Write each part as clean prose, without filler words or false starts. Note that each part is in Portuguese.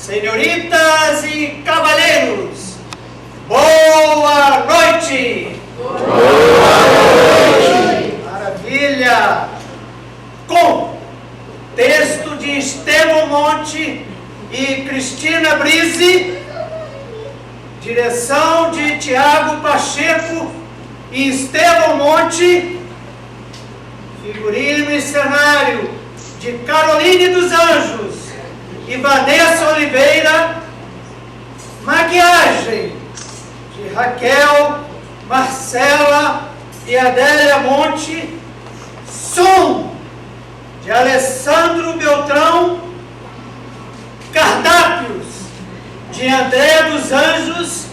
Senhoritas e cavalheiros, boa noite! Boa noite! Maravilha! Com texto de Estevão Monte e Cristina Brise, direção de Tiago Pacheco e Estevão Monte, figurino e cenário de Caroline dos Anjos e Vanessa Oliveira, maquiagem de Raquel, Marcela e Adélia Monte, som de Alessandro Beltrão, cardápios de André dos Anjos,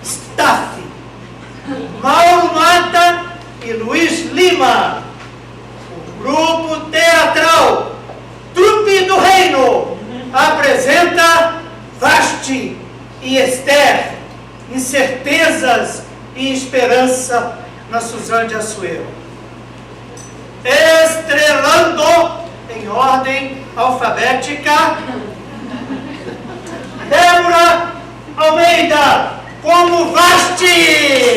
staff Mauro Mata e Luiz Lima. O grupo teatral Trupe do Reino apresenta Vasti e Esther, Incertezas e Esperança, na Suzane de Assuero. Estrelando em ordem alfabética, Débora Almeida como Vasti.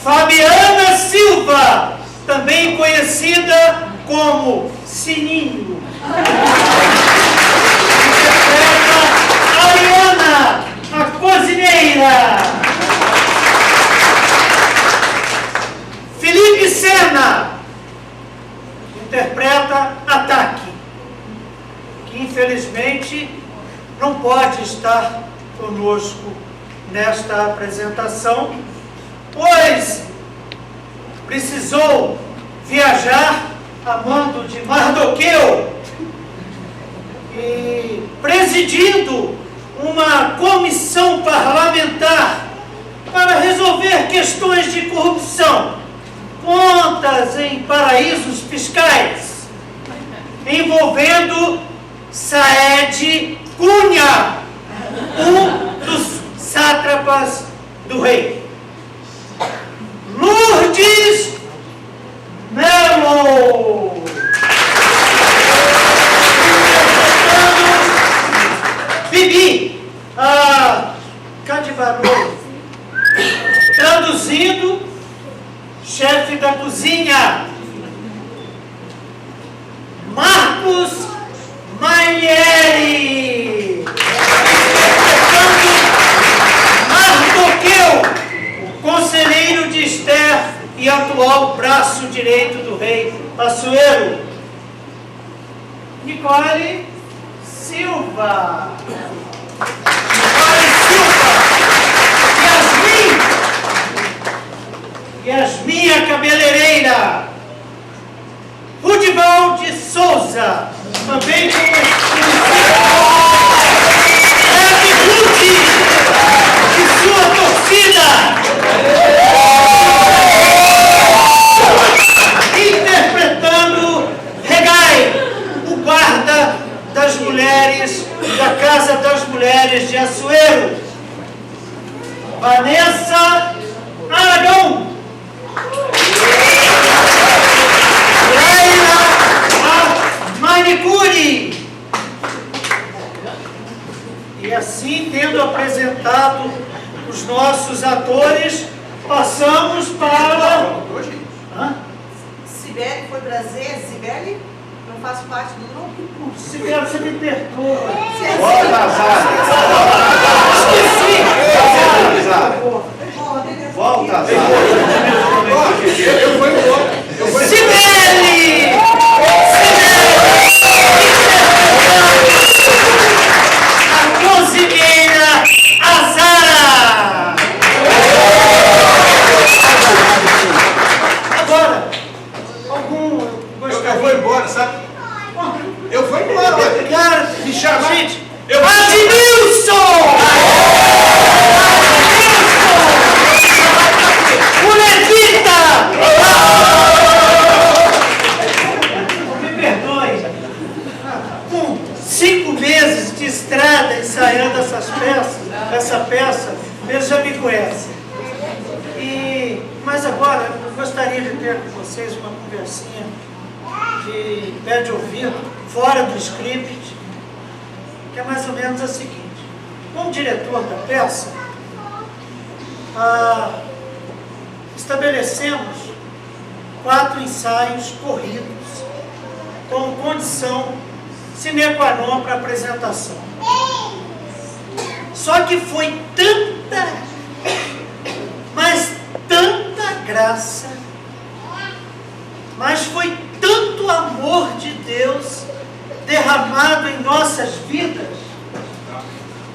Fabiana Silva, também conhecida como Sininho. Interpreta Ariana, a cozinheira. Felipe Sena interpreta Ataque, que infelizmente não pode estar conosco nesta apresentação, pois precisou viajar a mando de Mardoqueu e presidindo uma comissão parlamentar para resolver questões de corrupção, contas em paraísos fiscais, envolvendo Saed Cunha, um dos sátrapas do rei. Lourdes Melo, Bibi, a Cadivarou, traduzindo, chefe da cozinha, Marcos Manieri, Mardoqueu, conselheiro de Esther e atual braço direito do rei Assuero. Nicole Silva. Yasmin a cabeleireira. Rudival de Souza, também conhecido e sua torcida. Interpretando Regai, o guarda das mulheres da Casa das Mulheres de Assuero. Vanessa Aragão. Laila a manicure. E assim, tendo apresentado os nossos atores, passamos para... Sibeli foi prazer, Sibeli? Não faço parte do grupo? Sibeli, você me perdoa. Volta, Zara! Esqueci! Volta, Zara! Eu vou embora! Sibeli! A cozinheira Azara! Agora, algum gostaria... Eu vou embora, sabe? Eu vou embora, olha. Cara, Me chama. gente! Eu... Admilson! O Levita! Me perdoe. Com 5 meses de estrada ensaiando essa peça, eles já me conhecem. Mas agora eu gostaria de ter com vocês uma conversinha de pé de ouvido, fora do script, que é mais ou menos a seguinte. Como diretor da peça, estabelecemos 4 ensaios corridos como condição sine qua non para a apresentação. Só que foi tanta, mas tanta graça, mas foi tanto amor de Deus derramado em nossas vidas,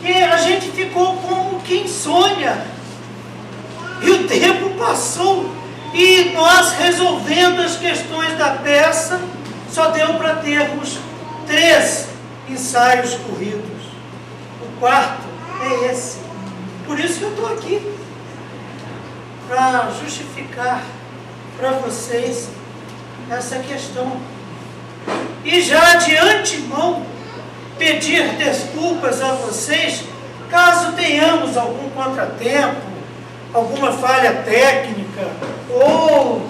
que a gente ficou como quem sonha. E o tempo passou, e nós resolvendo as questões da peça, só deu para termos 3 ensaios corridos. O 4º é esse. Por isso que eu estou aqui, para justificar para vocês essa questão. E já de antemão, pedir desculpas a vocês, caso tenhamos algum contratempo, alguma falha técnica, ou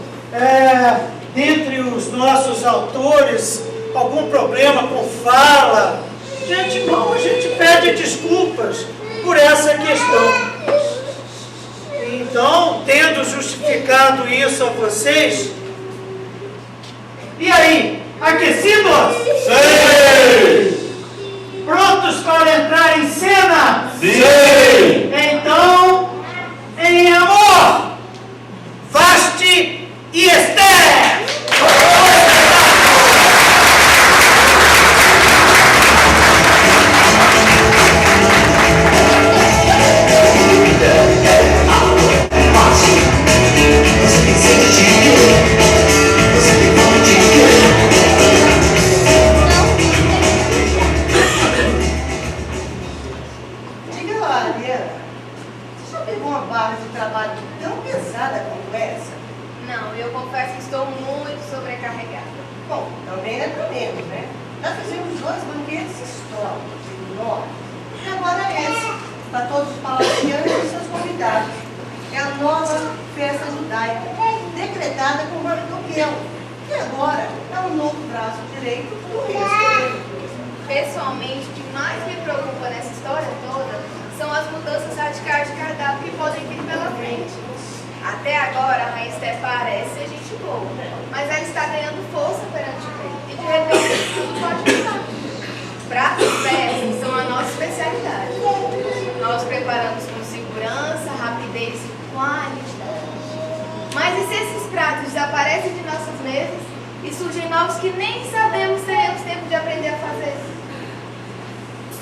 dentre os nossos autores, algum problema com fala. De antemão, a gente pede desculpas por essa questão. Então, tendo justificado isso a vocês, e aí, aquecidos? Sim! Prontos para entrar em cena? Sim! Então, em amor, Vasti e Esther! Diga lá, Ariana, você já pegou uma barra de trabalho tão pesada como essa? Não, eu confesso que estou muito sobrecarregada. Bom, também não é pra menos, né? Já fizemos 2 banquetes históricos enormes. E agora esse, para todos os palacianos e seus convidados. É a nova festa judaica, decretada por Mardoqueu, que agora é o novo braço direito do rei Assuero. Pessoalmente, o que mais me preocupa nessa história toda são as mudanças radicais de cardápio que podem vir pela frente. Até agora, a Rainha Esther parece ser gente boa, mas ela está ganhando força perante o rei. E de repente, tudo pode mudar. Pratos persas são a nossa especialidade. Nós preparamos com segurança, rapidez e qualidade. Mas e se esses pratos desaparecem de nossas mesas e surgem novos que nem sabemos se teremos tempo de aprender a fazer?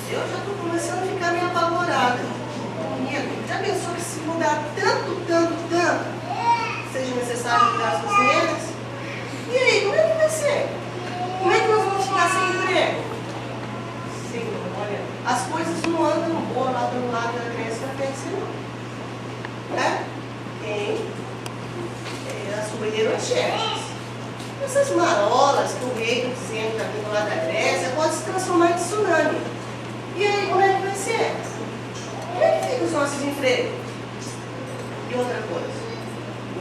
Eu já estou começando a ficar meio apavorada. Menino, já pensou que se mudar tanto, seja necessário mudar as cozinheiras? E aí, como é que vai ser? Como é que nós vamos ficar sem emprego? Senhor, olha, as coisas não andam boa lá do lado da crença da fé, não. Né? Quem? É a sobrinha de Xerxes. Essas marolas que o rei do centro está vindo lá da Grécia pode se transformar em tsunami. E aí, como é que vai ser? Como é que ficam os nossos empregos? E outra coisa,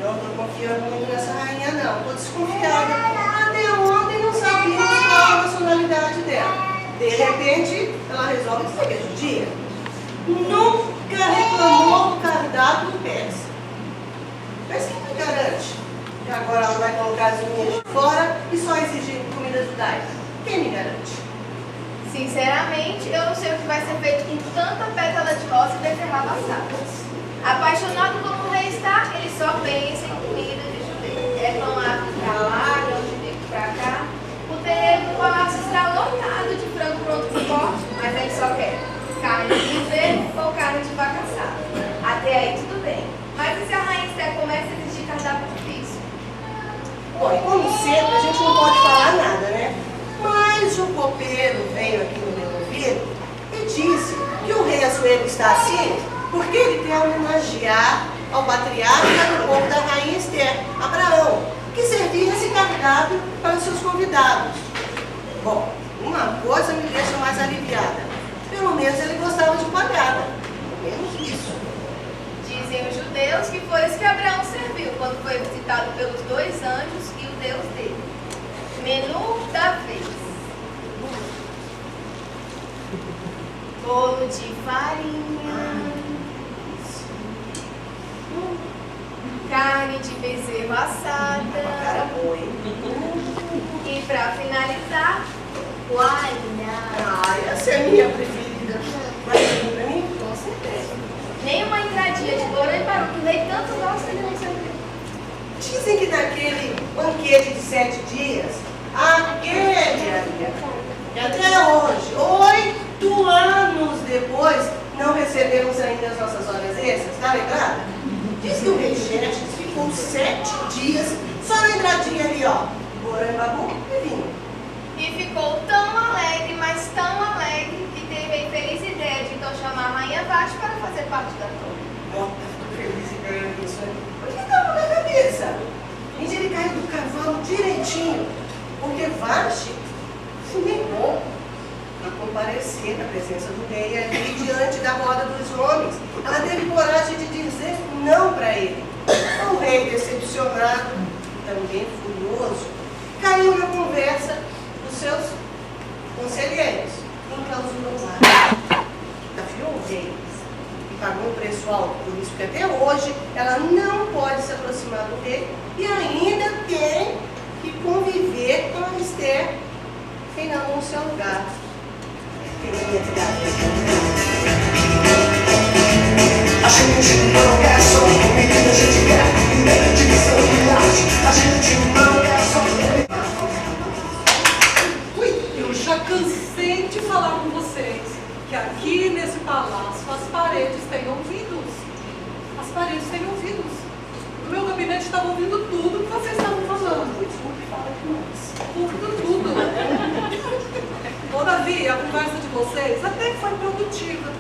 não estou confiando muito nessa rainha, não. Estou desconfiada. Até ontem não sabíamos qual a nacionalidade dela. De repente, ela resolve dizer que é judia. Nunca reclamou do cardápio persa. Mas quem me garante que agora ela vai colocar as unhas de fora e só exigir comida judaica? Quem me garante? Sinceramente, eu não sei o que vai ser feito com tanta pétala de rosa e beterraba assada. Apaixonado como o rei está, ele só pensa em comida de judeu. É pão árvore pra lá, grão de bico pra cá. O terreiro do palácio está lotado de frango pronto pro corte, mas ele só quer carne de bezerro ou carne de vaca assada. Até aí tudo bem. Mas e se a rainha Esther começa a exigir cardápio difícil? Bom, e como sempre, a gente não pode falar nada, né? Mas o copeiro veio aqui no meu ouvido e disse que o rei Assuero está assim porque ele quer homenagear ao patriarca do povo da rainha Esther, Abraão, que servia esse cardápio para os seus convidados. Bom, uma coisa me deixa mais aliviada. Pelo menos ele gostava de pagada. Pelo menos isso. Dizem os judeus que foi isso que Abraão serviu quando foi visitado pelos 2 anjos e o Deus dele. Menu da vez. Bolo de farinha. Carne de bezerro assada. Cara boa, hein? E para finalizar, coalha. Ai, essa é a minha preferida. Mas pra mim? Com certeza. Nem uma entradinha de Boraibaru, que o rei tanto gosta de não saber. Dizem que naquele banquete de 7 dias, que até hoje, 8 anos depois, não recebemos ainda as nossas horas extras, tá lembrado? Diz que o rei Xerxes ficou 7 dias só na entradinha ali, ó, Boraibaru e vinho. E ficou tão alegre, mas tão alegre, que teve a infeliz ideia de então chamar a Rainha Vashti para fazer parte da torre. Bota, fico feliz em ganhar isso aí. Por que tava na cabeça? Gente, ele caiu do cavalo direitinho, porque Vashti se negou a comparecer na presença do rei ali diante da roda dos homens. Ela teve coragem de dizer não para ele. O rei, decepcionado, também furioso, caiu na conversa dos seus conselheiros, enclausurou lá. Desafiou o rei e pagou um preço alto por isso, porque até hoje ela não pode se aproximar do rei e ainda tem que conviver com a Esther, reinando no seu lugar. A gente não quer só comida, a gente quer divisão de arte. A gente não quer só Eu já cansei de falar com vocês que aqui nesse palácio as paredes têm ouvidos. As paredes têm ouvidos. O meu gabinete estava ouvindo tudo que vocês estavam falando. Ouvindo tudo. Todavia, a conversa de vocês até que foi produtiva.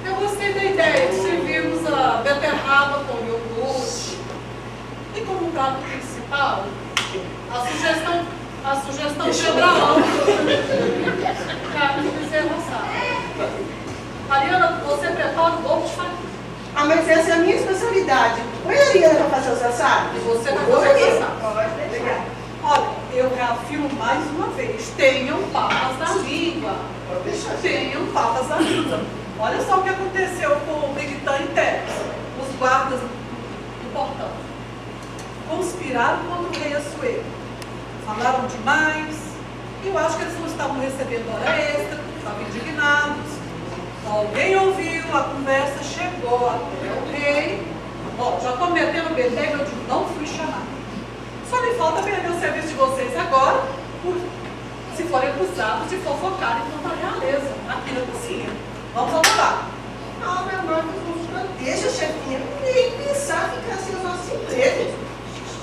Eu gostei da ideia de servirmos a beterraba com iogurte. E como prato principal, a sugestão de Abraão, carne de bezerro assado. Mariana, você prepara o bolo de farinha. Ah, mas essa é a minha especialidade. Põe a Ariana para fazer os assados. E você vai fazer os assados. Pode deixar. Olha, eu reafirmo mais uma vez, tenham papas na língua. Tenham papas na língua. Olha só o que aconteceu com o Bigtan e Tebes, os guardas do portão. Conspiraram contra o rei Assuero. Falaram demais. Eu acho que eles não estavam recebendo hora extra, estavam indignados. Alguém ouviu, a conversa chegou até o rei. Ó, já estou metendo bedelho, eu digo, não fui chamado. Só me falta perder o serviço de vocês agora, se forem acusados de fofocarem contra a realeza, aqui na cozinha. Vamos lá. Ah, meu irmão, deixa, chefinha, nem pensar em ficar sem os nossos empregos.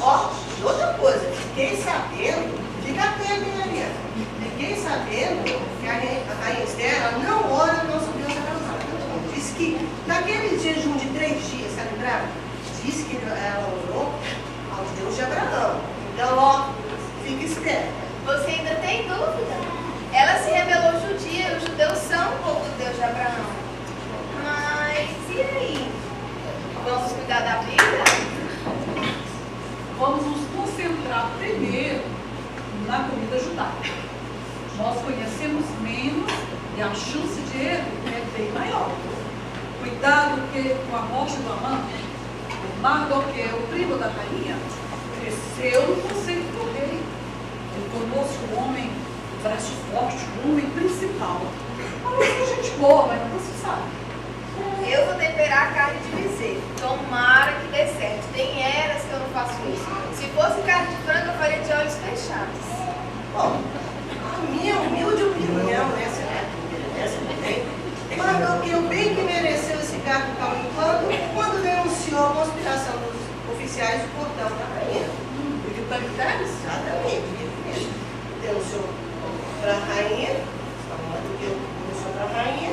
Ó, e outra coisa, fiquei sabendo, fica atento, hein, Ariana? Fiquei sabendo que a Rainha Esther ela não ora no nosso Deus Abraão. Diz que naquele jejum de 3 dias, tá lembrado? Diz que ela orou ao Deus de Abraão. Então, ó, fica esperto. Você ainda tem dúvida? Ela se revelou judia e os judeus são o povo do Deus de Abraão. Mas e aí? Vamos cuidar da vida? Vamos nos concentrar primeiro na comida judaica. Nós conhecemos menos e a chance de erro é bem maior. Cuidado que com a morte do Amã, o Mardoqueu, o primo da rainha, cresceu no conceito do rei. Ele tornou-se um homem de braço forte, um homem principal. Parece que a gente boa, mas não se sabe. Eu vou temperar a carne de bezerro. Tomara que dê certo. Tem eras que eu não faço isso. Se fosse carne de frango, eu faria de olhos fechados. Bom, a minha humilde opinião nessa também, Mardoqueu bem que mereceu esse cargo quando denunciou a conspiração dos oficiais do portão da rainha. Exatamente, ele mesmo. Denunciou para a rainha, Mardoqueu denunciou para a rainha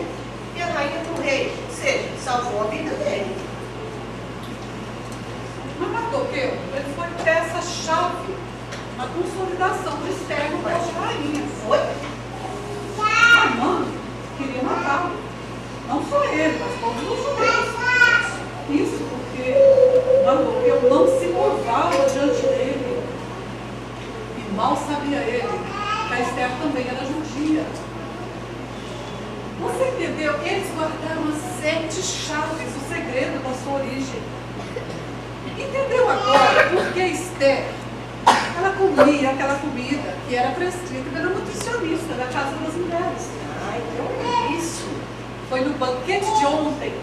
e a rainha para o rei, ou seja, salvou a vida dele. Mas Mardoqueu, ele foi peça-chave na consolidação do externo da rainha. Foi? Amã queria matá-lo. Não só ele, mas todos os judeus. Isso porque Mardoqueu não se curvava diante dele. E mal sabia ele que a Esther também era judia. Você entendeu? Eles guardaram as 7 chaves, o segredo da sua origem. Entendeu agora por que Esther, ela comia aquela comida que era prescrita pela nutricionista da casa das mulheres? Ah, então é isso. Foi no banquete de ontem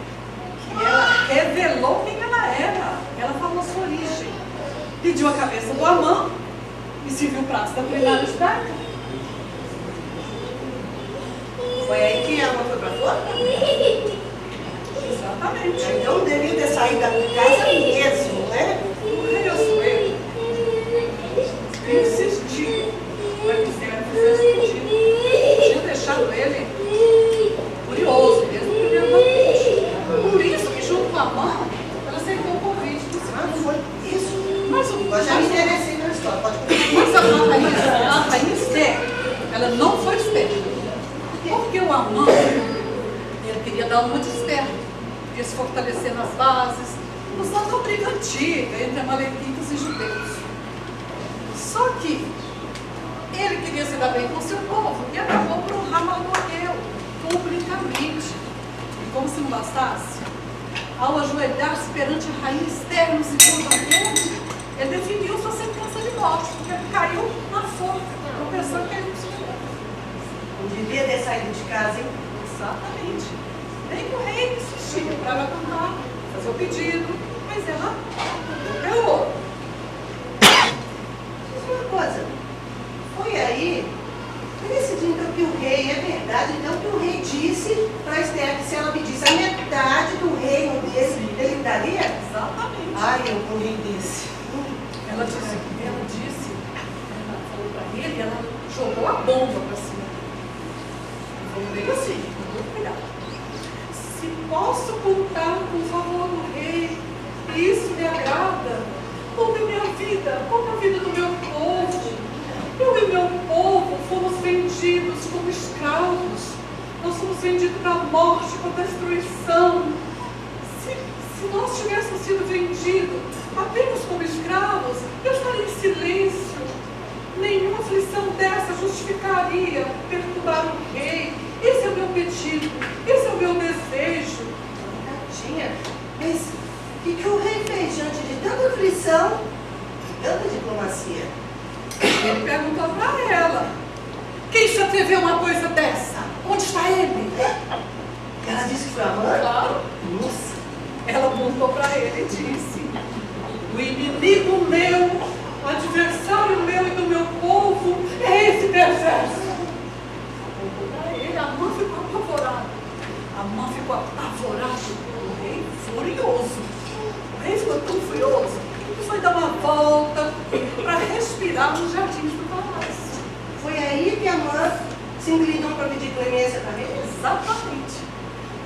que ela revelou quem ela era. Ela falou a sua origem. Pediu a cabeça do Amã e serviu o prato da plenária judaica. Foi aí que a mãe foi pra fora? Exatamente. Então devia ter saído da casa mesmo, né? O rei Assuero insistiu para que Esther fizesse o pedido. Tinha deixado ele curioso desde o primeiro banquete. Por isso que junto com a Amã, ela aceitou o convite do Ah, Senhor. foi isso. Mas Eu já me interessei na história, pode continuar. Mas a rainha Esther, ela não foi esperta. Porque o Amã, ele queria dar uma de Esther, queria se fortalecer nas bases, usando a briga antiga entre amalequitas e judeus. Só que ele queria se dar bem com o seu povo e acabou por honrar Mardoqueu publicamente. E como se não bastasse, ao ajoelhar-se perante a rainha Esther no segundo banquete, ele definiu sua sentença de morte, porque ele caiu na forca, tropeçou e caiu no segundo. Não devia ter saído de casa, hein? Exatamente. Nem que o rei insistia para ela cantar, fazer o pedido, mas ela apelou. Uma coisa, foi aí, foi nesse dia então que o rei, é verdade, então que o rei disse para Esther que se ela pedisse a metade do reino dele, ele daria? Exatamente. Ai, eu com um rei desse. Ela disse, ela falou para ele, ela jogou a bomba para cima. Falou bem assim, muito cuidado. Se posso contar com o favor do rei, e isso lhe agrada, poupe minha vida, poupe a vida do meu povo. Eu e meu povo fomos vendidos como escravos. Nós fomos vendidos para a morte, para a destruição. Se nós tivéssemos sido vendidos apenas como escravos, eu estaria em silêncio. Nenhuma aflição dessa justificaria perturbar o rei. Esse é o meu pedido, esse é o meu desejo. Tadinha, mas o que o rei fez diante de tanta aflição, tanta diplomacia? Ele perguntou para ela: quem se atreveu a uma coisa dessa? Onde está ele? Ela disse que foi a mãe? Claro. Nossa. Ela apontou para ele e disse: o inimigo meu, o adversário meu e do meu povo é esse perverso. Apontou para ele, a mãe ficou apavorada. A mãe ficou apavorada, o rei furioso. O rei ficou tão furioso que foi dar uma volta para respirar nos jardins do palácio. Foi aí que a mãe se inclinou para pedir clemência para ele? Exatamente.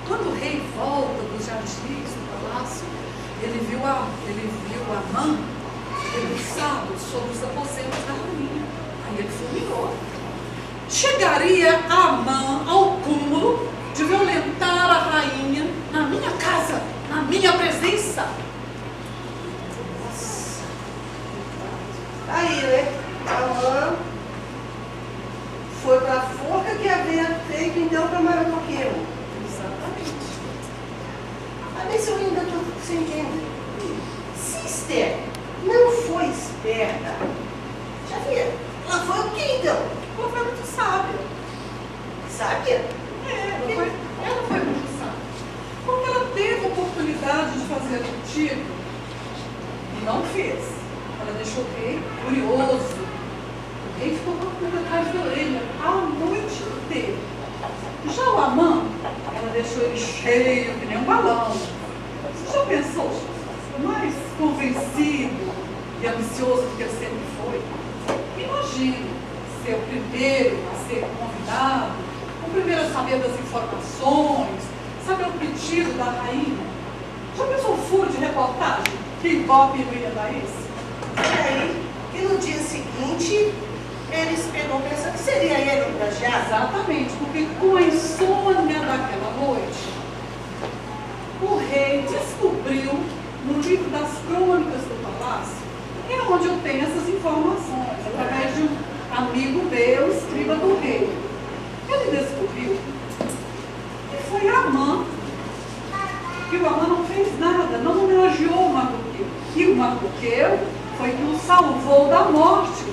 Quando o rei volta dos jardins do palácio, ele viu Amã debruçado sobre os aposentos da rainha. Aí ele fulminou. Chegaria Amã ao cúmulo de violentar a rainha na minha casa, na minha presença. Nossa. Aí, né? A mãe foi para a forca que havia feito então para Mardoqueu. Exatamente. A ver se eu ainda estou sentindo. Se Esther não foi esperta, já viu? Ela foi o quê então? Ela foi muito sábia. Sábia? Ela foi muito sábia. Porque ela teve a oportunidade de fazer o pedido e não fez. Ela deixou o rei curioso. O rei ficou com a pulga atrás da orelha a noite inteira. Já o Amã, ela deixou ele cheio, que nem um balão. Você já pensou? Mais convencido e ambicioso do que ele sempre foi. Imagine ser o primeiro a ser convidado, o primeiro a saber das informações, saber o pedido da rainha. Já pensou o furo de reportagem? Que Ibope não ia dar isso? E aí, que no dia seguinte, ele se pegou pensando que seria ele o plagiado. Exatamente, porque com a insônia daquela noite, o rei descobriu no livro das crônicas do palácio, é onde eu tenho essas informações, através de um amigo meu, escriba do rei. Ele descobriu que foi Amã, que o Amã não fez nada, não homenageou o Mardoqueu. E o Mardoqueu foi que o salvou da morte.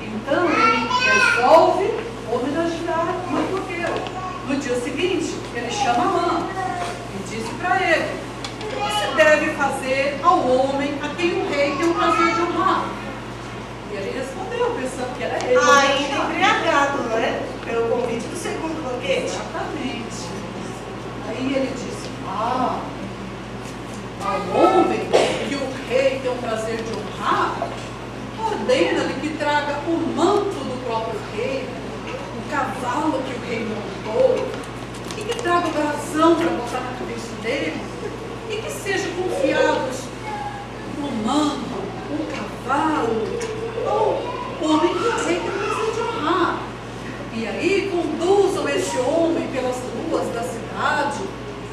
Então ele resolve homenagear o Mardoqueu. No dia seguinte, ele chama Amã e disse para ele: o que se deve fazer ao homem a quem o rei tem o prazer de honrar? E ele respondeu, pensando que era ele. Ainda embriagado, não é? Pelo convite do segundo banquete. Exatamente. Aí ele disse: ao homem que o rei tem o prazer de honrar, ordena-lhe que traga o manto do próprio rei, o cavalo que o rei montou, e que traga o brasão para botar na cabeça dele, e que sejam confiados o manto, o cavalo, ou o homem que o rei tem o prazer de honrar. E aí conduzam esse homem pelas ruas da cidade,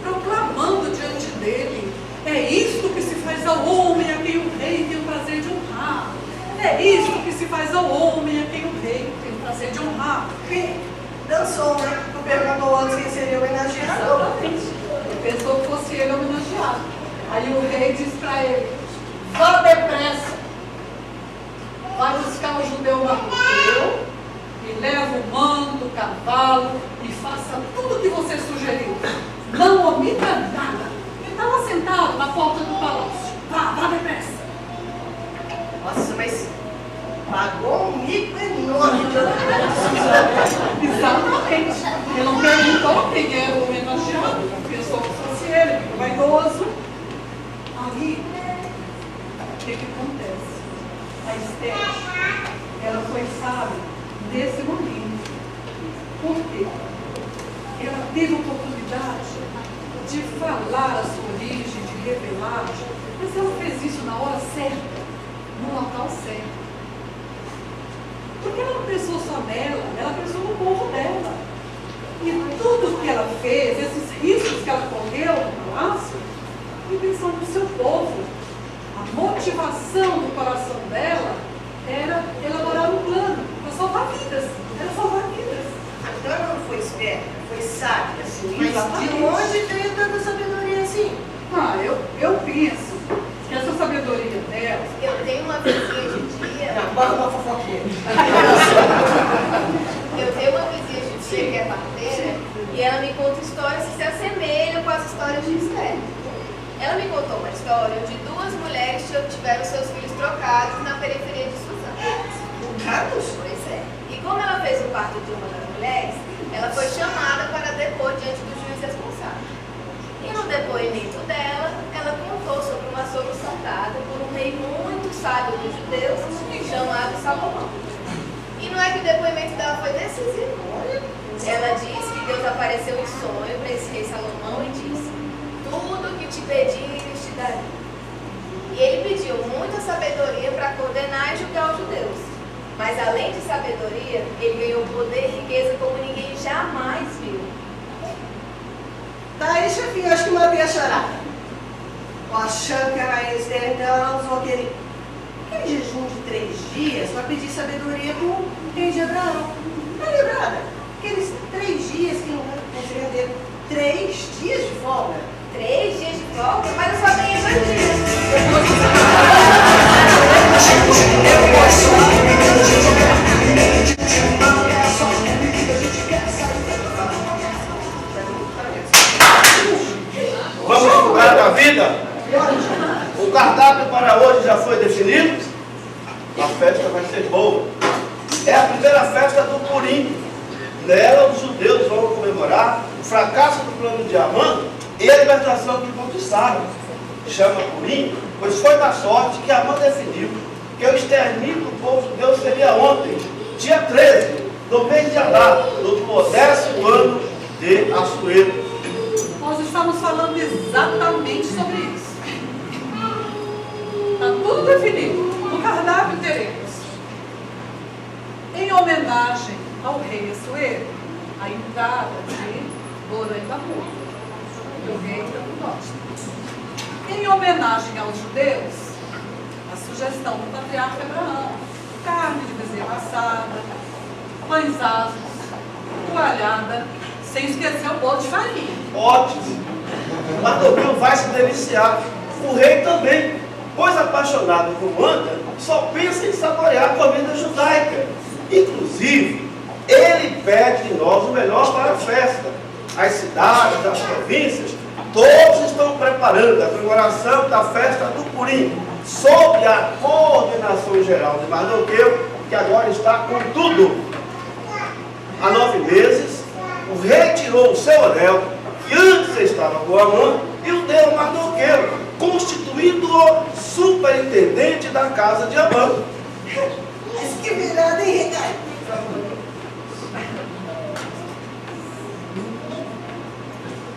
proclamando diante dele: é isto que se faz ao homem a quem o rei tem o prazer de honrar. É isto que se faz ao homem a quem o rei tem o prazer de honrar. Quem dançou, né? Tu perguntou antes quem seria homenageado. Exatamente. Ele pensou que fosse ele homenageado. Aí o rei disse para ele: vá depressa, vai buscar o judeu Mardoqueu e leva o manto, o cavalo e faça tudo o que você sugeriu. Não omita nada. Ele estava sentado na porta do palácio. Vá depressa. Nossa, mas pagou um mico enorme. Exatamente. Ele não perguntou quem era o homenageado, pensou que fosse ele, ficou vaidoso. Aí, o que acontece? A Esther, ela foi sábia nesse momento. Por quê? Ela teve a oportunidade de falar a sua origem, de revelar, mas ela fez isso na hora certa, no local certo. Porque ela não pensou só nela, ela pensou no povo dela. E tudo que ela fez, esses riscos que ela correu no palácio, foi pensando no seu povo. A motivação do coração dela era elaborar um plano para salvar vidas. Era salvar vidas. Então ela não foi esperta, foi sábia, assim. Mas Exatamente. de onde veio tanta sabedoria assim? Eu penso que essa sabedoria dela, Eu tenho uma vizinha judia. Bota uma fofoquinha. Eu tenho uma vizinha judia que é parteira e ela me conta histórias que se assemelham com as histórias de Esther. Ela me contou uma história de duas mulheres que tiveram seus filhos trocados na periferia de Suzano. Trocados? Pois é. E como ela fez o parto de uma das mulheres, ela foi chamada para depor diante do juiz responsável. E no depoimento dela, ela contou sobre uma solução dada por um rei muito sábio dos judeus, chamado Salomão. E não é que o depoimento dela foi decisivo. Ela disse que Deus apareceu em sonho para esse rei Salomão e disse: tudo que te pedires te darei. E ele pediu muita sabedoria para coordenar e julgar os judeus. Mas além de sabedoria, ele ganhou poder e riqueza como ninguém jamais viu. Daí, chefinho, acho que matei a charada. Achando que era Esther, então ela usou aquele jejum de 3 dias para pedir sabedoria para o rei de Abraão. Tá lembrada? Aqueles 3 dias que não conseguiam ter 3 dias de folga. 3 dias de folga? Mas eu só ganhei 2 dias. Vamos jogar da vida? O cardápio para hoje já foi definido? A festa vai ser boa. É a primeira festa do Purim. Nela os judeus vão comemorar o fracasso do plano de Amã e a libertação que conquistaram. Chama Purim, pois foi da sorte que Amã definiu que o extermínio do povo judeu seria ontem, dia 13, do mês de Adar, do 10º ano de Assuero. nós estamos falando exatamente sobre isso. Está tudo definido. No cardápio teremos, em homenagem ao rei Assuero, a entrada de Borém-Babu, o rei do norte. Em homenagem aos judeus, a sugestão do patriarca Abraão, carne de bezerro assada, pães asmos, toalhada, sem esquecer o bolo de farinha. Ótimo! Mardoqueu vai se deliciar. O rei também, pois apaixonado como anda, só pensa em saborear a comida judaica. Inclusive, ele pede de nós o melhor para a festa. As cidades, as províncias, todos estão preparando a comemoração da festa do Purim, sob a coordenação geral de Mardoqueu, que agora está com tudo. Há 9 meses, o rei tirou o seu anel, que antes estava com Amã, e o deu a Mardoqueu, constituindo-o superintendente da casa de Amã. Mas que virada, hein, Ricardo?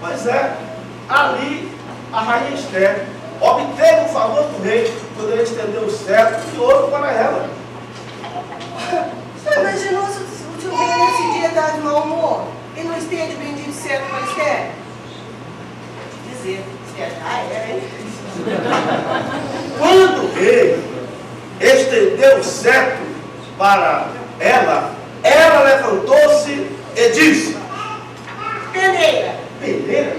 Pois é, ali a rainha Esther obteve o favor do rei quando ele estendeu o cetro de ouro para ela. Você imaginou se o tio rei nesse dia está de mau humor e não estende o bendito certo para Esther? Dizer, Esther já era, hein? Quando o rei estendeu o cetro para ela, ela levantou-se e disse: Peneira! Peneira?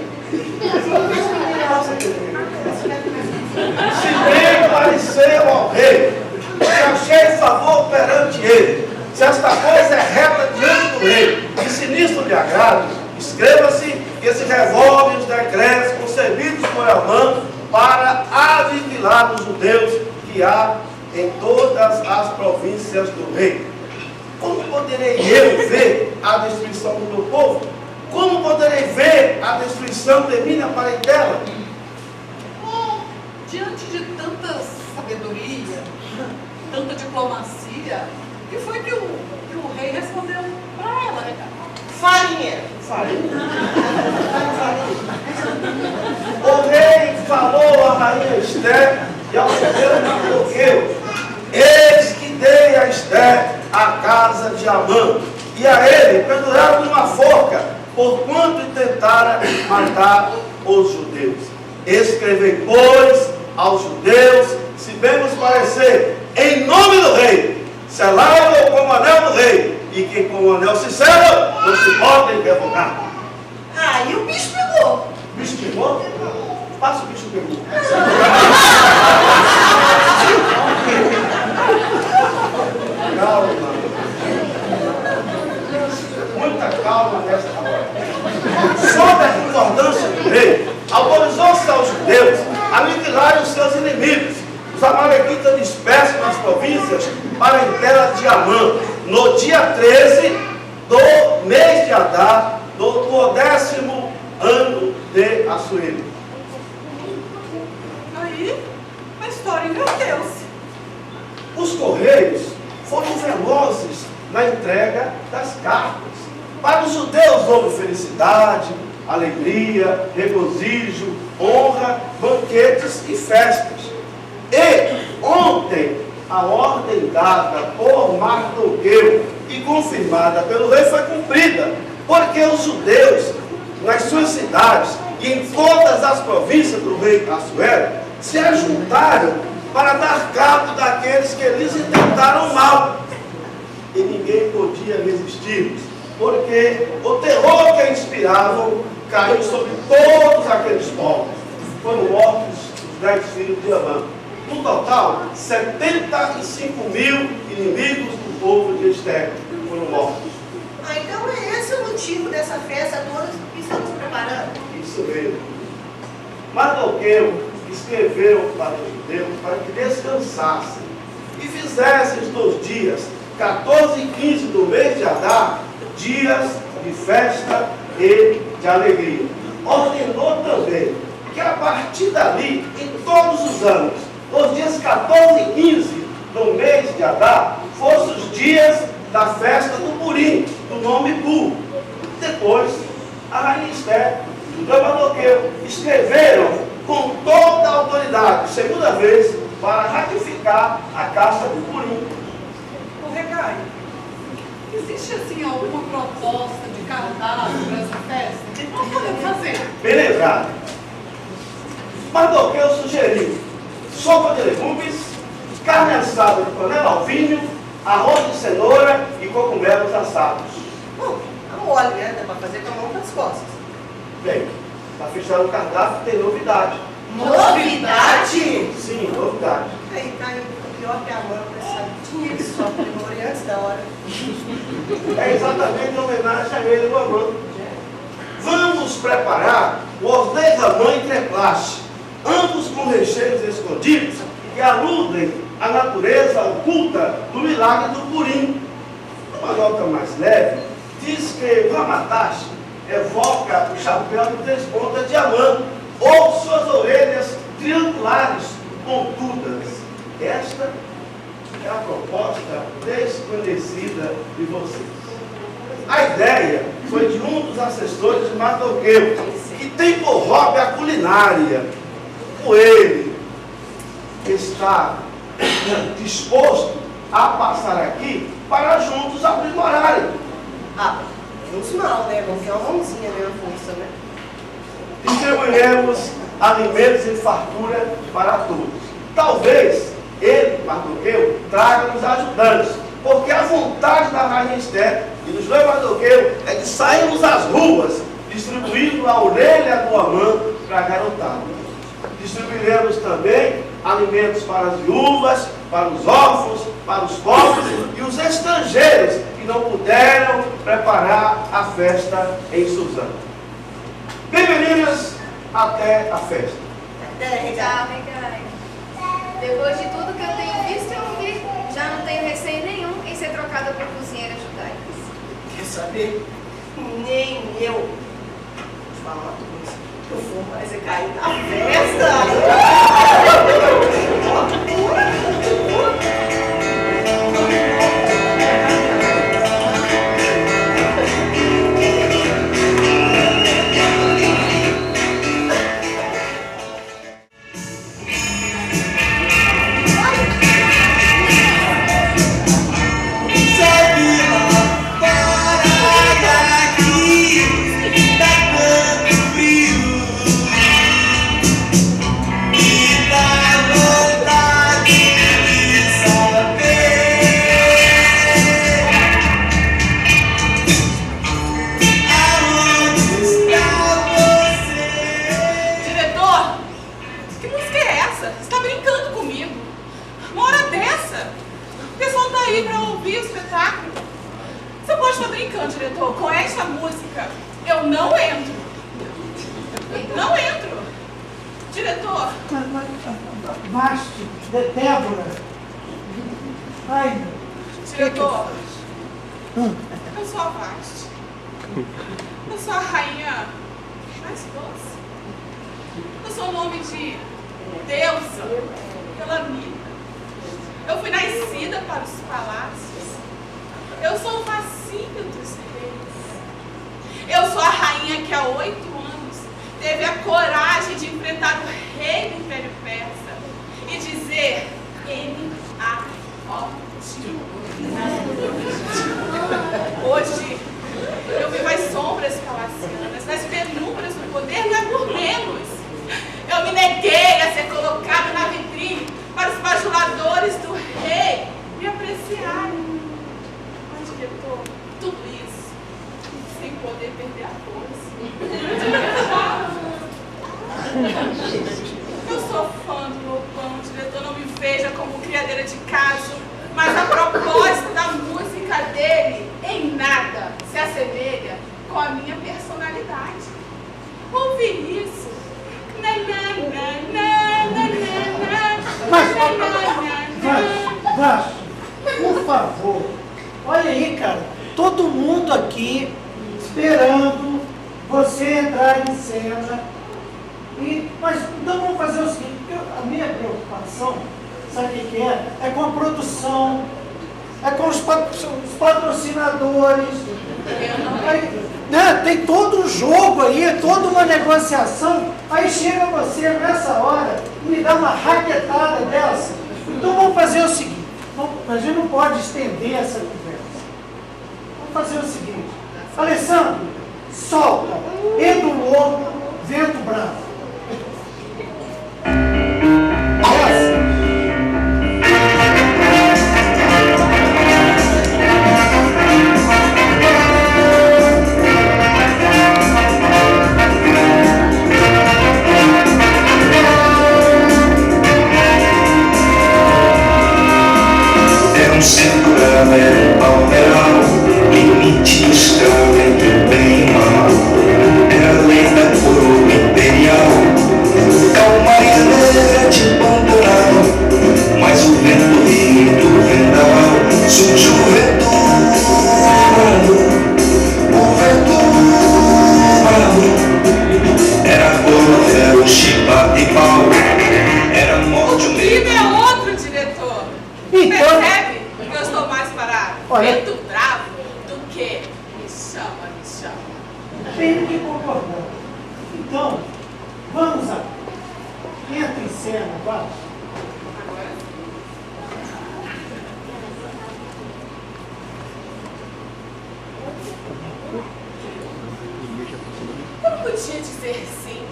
Se bem pareceu ao rei, se achei favor perante ele, se esta coisa é reta diante do rei, e se nisso lhe agrada, escreva-se que se revolvem os decretos concebidos por Amã para aniquilar os judeus que há em todas as províncias do rei. Como poderei eu ver a destruição do meu povo? Como poderei ver a destruição de minha parentela? Diante de tanta sabedoria, tanta diplomacia, o que foi que o rei respondeu para ela, Ricardo? Farinha! Farinha? O rei falou à rainha Esther e ao seu Mardoqueu: eis que dei a Esther a casa de Amã, e a ele penduraram numa forca, porquanto tentara matar os judeus. Escrevei, pois, aos judeus, se bem vos parecer, em nome do rei, selai-o com o anel do rei, e que com o anel se sela, não se podem revogar. Ah, e o bicho pegou! O bicho pegou? Passa o bicho pegou. Calma. Muita calma nesta hora. Sob a concordância do rei, autorizou-se aos judeus a aniquilarem os seus inimigos, os amalequitas dispersos nas províncias, para a terra de Amã, no dia 13 do mês de Adar, do 10º ano de Assuero. Aí a história inverteu-se. Os correios foram velozes na entrega das cartas. Para os judeus houve felicidade, alegria, regozijo, honra, banquetes e festas. E ontem a ordem dada por Mardoqueu e confirmada pelo rei foi cumprida, porque os judeus, nas suas cidades e em todas as províncias do rei Assuero, se ajuntaram para dar cabo daqueles que lhes intentaram mal. E ninguém podia resistir, porque o terror que inspiravam caiu sobre todos aqueles povos. Foram mortos os 10 filhos de Amã. No total, 75 mil inimigos do povo de Esther foram mortos. Ah, então é esse o motivo dessa festa toda que estamos preparando? Isso mesmo. Mardoqueu escreveu para os judeus para que descansassem e fizessem dos dias 14 e 15 do mês de Adar dias de festa e de alegria. Ordenou também que a partir dali, em todos os anos, os dias 14 e 15 do mês de Adar, fossem os dias da festa do Purim, do nome Pu. Depois, a rainha Esther e o rei Mardoqueu escreveram com toda a autoridade, segunda vez, para ratificar a casta do Purim. Ô, Regai, existe assim alguma proposta de cardápio para essa festa? O que nós podemos fazer? Bem lembrado. Mardoqueu sugeriu sopa de legumes, carne assada de panela ao vinho, arroz de cenoura e cogumelos assados. Bom, a mole, né? Dá pra fazer com a mão nas costas. Bem, para fechar o cardápio tem novidade. Novidade? Sim, novidade. Aí tá indo pior que a mão, essa tinha que só primor antes da hora. É exatamente em homenagem a ele, o Amã. Vamos preparar o Osnei Ramã Entreclasse, ambos com recheios escondidos que aludem à natureza oculta do milagre do purim. Uma nota mais leve, diz que o Ramatashi evoca o chapéu de 3 pontas de Amã, ou suas orelhas triangulares pontudas. Esta é a proposta desconhecida de vocês. A ideia foi de um dos assessores de Matogueu, que tem por hobby a culinária. Com ele, está disposto a passar aqui para juntos aprimorarem. Ah, menos mal, né? Vamos ter uma mãozinha, né? Uma força, né? Distribuiremos alimentos em fartura para todos. Talvez ele, Mardoqueu, traga-nos ajudantes, porque a vontade da Rainha Esther e dos dois Mardoqueu é que saímos às ruas distribuindo a orelha do Amã para a garotada. Distribuiremos também alimentos para as viúvas, para os órfãos, para os pobres e os estrangeiros que não puderam preparar a festa em Suzano. Bem, meninas, até a festa. Até, Tchau, Regai. Depois de tudo que eu tenho visto e ouvido, já não tenho receio nenhum em ser trocada por cozinheiras judaicas. Quer saber? Nem eu. Vou te falar uma coisa. Eu vou mais é cair na diretor, com esta música eu não entro. Não entro. Diretor. Vaste, Débora. Ai, meu. Diretor. Eu sou a Vaste. Eu sou a rainha mais doce. Eu sou o nome de deusa pela vida. Eu fui nascida para os palácios. Eu sou o fascínio dos reis. Eu sou a rainha que há 8 anos teve a coragem de enfrentar o rei do Império Persa e dizer N-A-O-T. Hoje eu vivo às sombras palacianas, nas penumbras do poder, não é por menos. Eu me neguei a ser colocada na vitrine para os bajuladores do rei me apreciarem. Mas, diretor, tudo isso sem poder perder a força. Eu sou fã do Lobão, diretor, não me veja como criadeira de caso, mas a proposta da música dele em nada se assemelha com a minha personalidade. Ouvir isso. Vasco, por favor, olha aí, cara, todo mundo aqui esperando você entrar em cena. Mas então vamos fazer o seguinte, porque a minha preocupação, sabe o que é? É com a produção, é com os patrocinadores. Aí, né, tem todo um jogo aí, toda uma negociação. Aí chega você nessa hora e me dá uma raquetada dessa. Então vamos fazer o seguinte, a gente não pode estender essa conversa. Vamos fazer o seguinte, Alessandro, solta, Edu Lobo, Vento Bravo. Essa. tenho que concordar. Então, vamos lá. Entra em cena, vai. Eu podia dizer sim.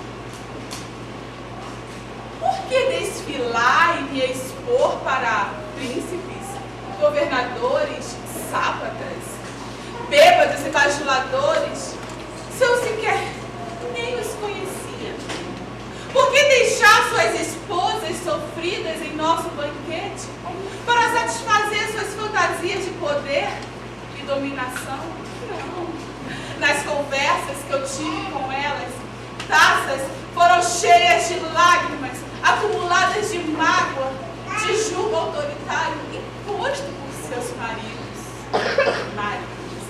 Por que desfilar e me expor para príncipes, governadores, sátrapas, bêbados e bajuladores, se eu sequer nem os conhecia? Por que deixar suas esposas sofridas em nosso banquete para satisfazer suas fantasias de poder e dominação? Não. Nas conversas que eu tive com elas, taças foram cheias de lágrimas, acumuladas de mágoa, de julgo autoritário imposto por seus maridos. Maridos,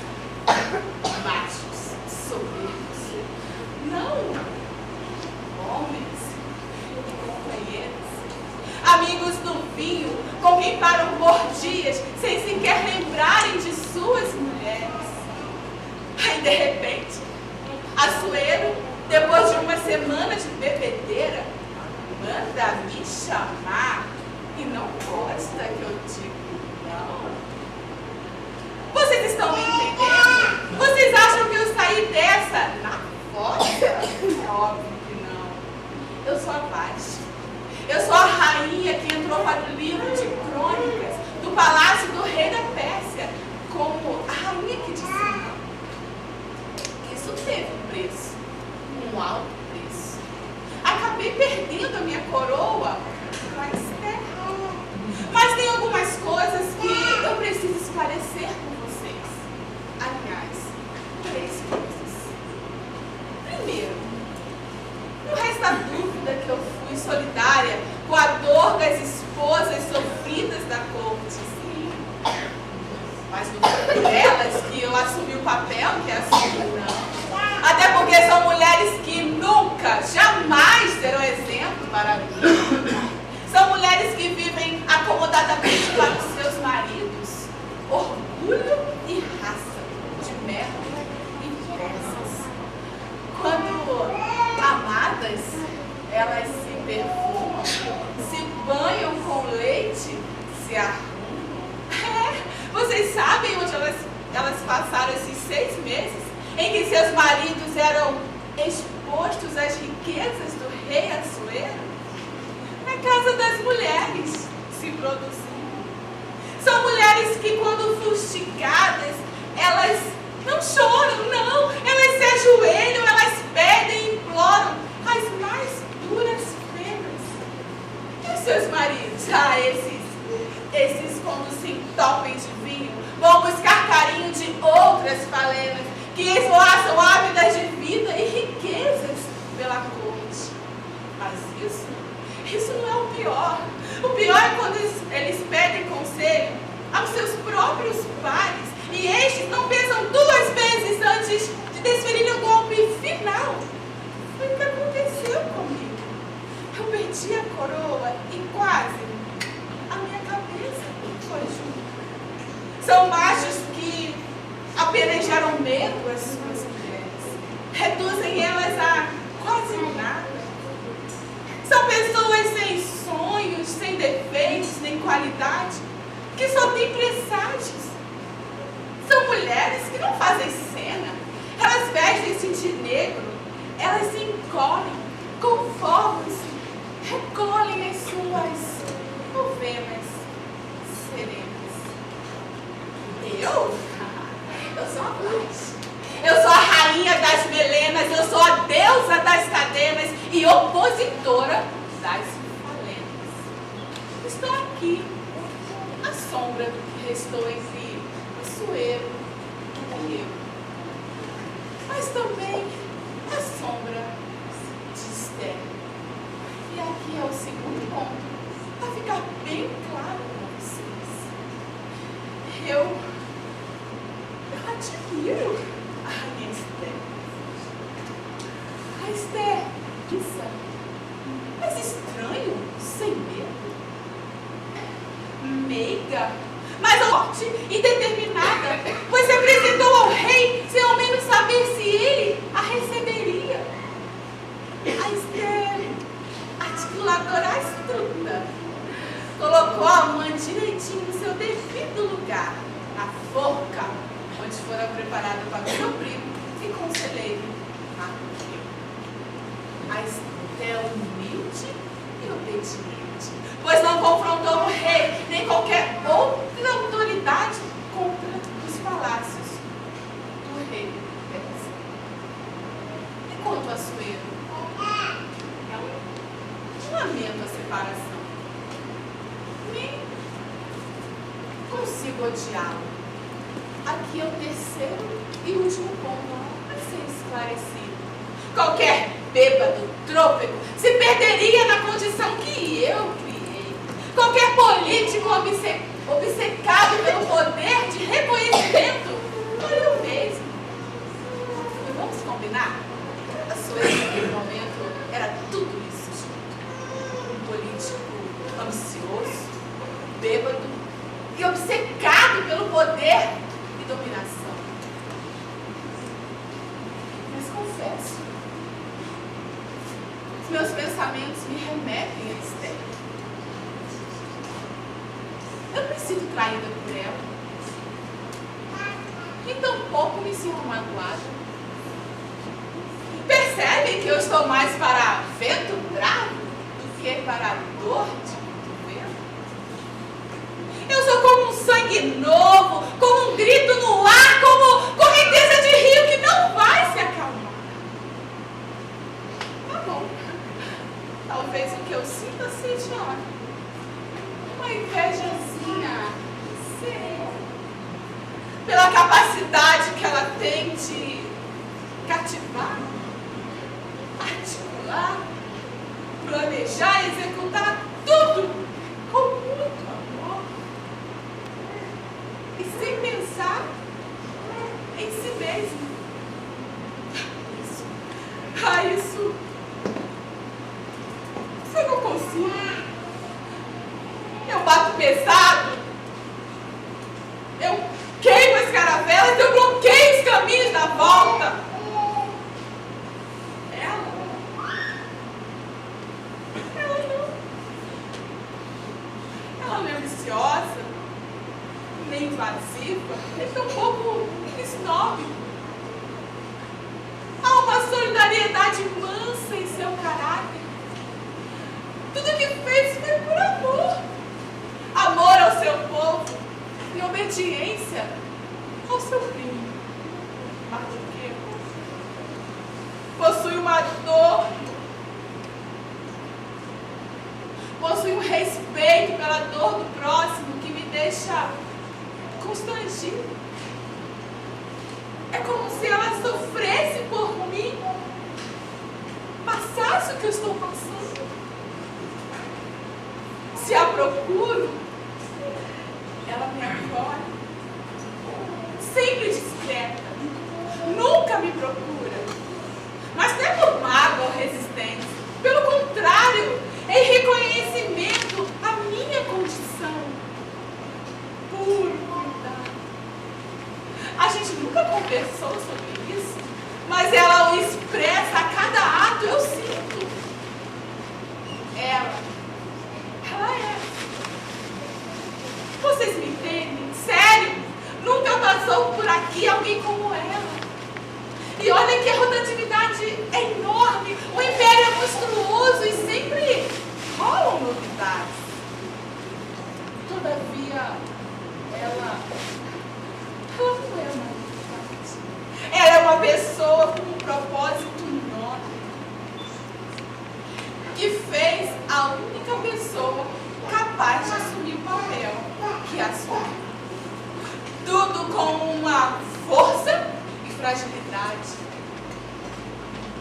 machos, soberbos. Não, homens e companheiros, amigos do vinho, com quem param por dias, sem sequer lembrarem de suas mulheres. Aí, de repente, Açoeiro, depois de uma semana de bebedeira, manda me chamar e não gosta que eu digo não. Vocês estão me entendendo? Vocês acham que eu saí dessa na fossa? É óbvio que não. Eu sou a Vashti. Eu sou a rainha que entrou para o livro de crônicas do palácio do rei da Pérsia como a rainha que disse não. Isso teve um preço, um alto preço. Acabei perdendo a minha coroa para Esther. Mas tem algumas coisas que eu preciso esclarecer com vocês. Aliás, 3 coisas. Primeiro, não resta dúvida que eu fui solidária com a dor das esposas sofridas da corte, sim. Mas não foi por elas que eu assumi o papel que assumi, não. Até porque são mulheres que nunca, jamais serão exemplo para mim. São mulheres que vivem acomodadamente para os seus maridos. Orgulho e raça, de merda e peças. Quando amadas, elas se perfumam, se banham com leite, se arrumam. Vocês sabem onde elas passaram esses 6 meses? Em que seus maridos eram expostos às riquezas do rei Açoeiro? Na casa das mulheres se produziam. São mulheres que, quando fustigadas, elas não choram, não. Elas se ajoelham, elas pedem e imploram as mais duras penas. E os seus maridos? Esses quando se entopem de vinho, vão buscar carinho de outras falenas, que esvoaçam ávidas de vida e riquezas pela corte. Mas isso não é o pior. O pior é quando eles pedem conselho aos seus próprios pares e estes não pensam 2 vezes antes de desferirem o golpe final. Foi o que aconteceu comigo. Eu perdi a coroa e quase a minha cabeça foi junto. São machos que apenas geram medo às suas mulheres, reduzem elas a quase nada. São pessoas sem sonhos, sem defeitos, nem qualidade, que só têm presságios. São mulheres que não fazem cena, elas vestem-se de negro, elas se encolhem, conformam-se, recolhem as suas novenas serenas. Eu sou a Vashti. Eu sou a rainha das melenas, eu sou a deusa das cadenas e opositora das falenas. Estou aqui, a sombra do que restou entre Açoeiro e eu. Mas também a sombra de Esther. E aqui é o segundo ponto, para ficar bem claro para vocês. Eu admiro a rainha Esther. A Esther, mas estranho, sem medo, meiga, mas forte e determinada, pois se apresentou ao rei sem ao menos saber se ele a comparada com a do meu primo e conselheiro Marco. Mas é humilde e obediente, pois não confrontou o rei nem qualquer outra autoridade contra os palácios do rei Persa. E quanto a Assuero, não lamento a separação, nem consigo odiá-lo. Aqui é o terceiro e último ponto a ser esclarecido. Qualquer bêbado, trôpego, se perderia na condição que eu criei. Qualquer político obcecado pelo poder de reconhecimento, por eu mesmo. E vamos combinar? A Assuero naquele momento era tudo isso. Um político ambicioso, bêbado e obcecado pelo poder e dominação. Mas confesso, os meus pensamentos me remetem a Esther. Eu não me sinto traída por ela, e tampouco me sinto magoada. Percebem que eu estou mais para vento bravo do que para dor de cotovelo? Eu sou como um sangue novo, como um grito no ar, como correnteza de rio que não vai se acalmar. Tá bom. Talvez o que eu sinta seja uma invejazinha serena pela capacidade que ela tem de cativar, articular, planejar e executar tudo com muito amor e sem pensar em si mesmo. Isso eu não consigo. Eu bato pesado, eu queimo as caravelas, eu bloqueio os caminhos da volta. Ela não é ambiciosa, nem invasiva, nem tampouco snob. Há uma solidariedade mansa em seu caráter. Tudo que fez foi por amor. Amor ao seu povo e obediência ao seu primo. Mardoqueu possui uma dor, possui um respeito pela dor do próximo que me deixa constrangido. É como se ela sofresse por mim, passasse o que eu estou passando. Se a procuro, ela me acolhe, sempre discreta, nunca me procura, mas não é por mágoa ou resistência, pelo contrário, é em reconhecimento à minha condição, puro cuidado. A gente nunca conversou sobre isso, mas ela o expressa a cada ato, eu sinto. Ela é. Vocês me entendem? Sério? Nunca passou por aqui alguém como ela. E olha que a rotatividade é enorme, o império é monstruoso e sempre rolam novidades. Todavia, ela não é uma novidade. Ela é uma pessoa com um propósito nobre, que fez a única pessoa capaz de assumir o papel que assumiu. Tudo com uma força e fragilidade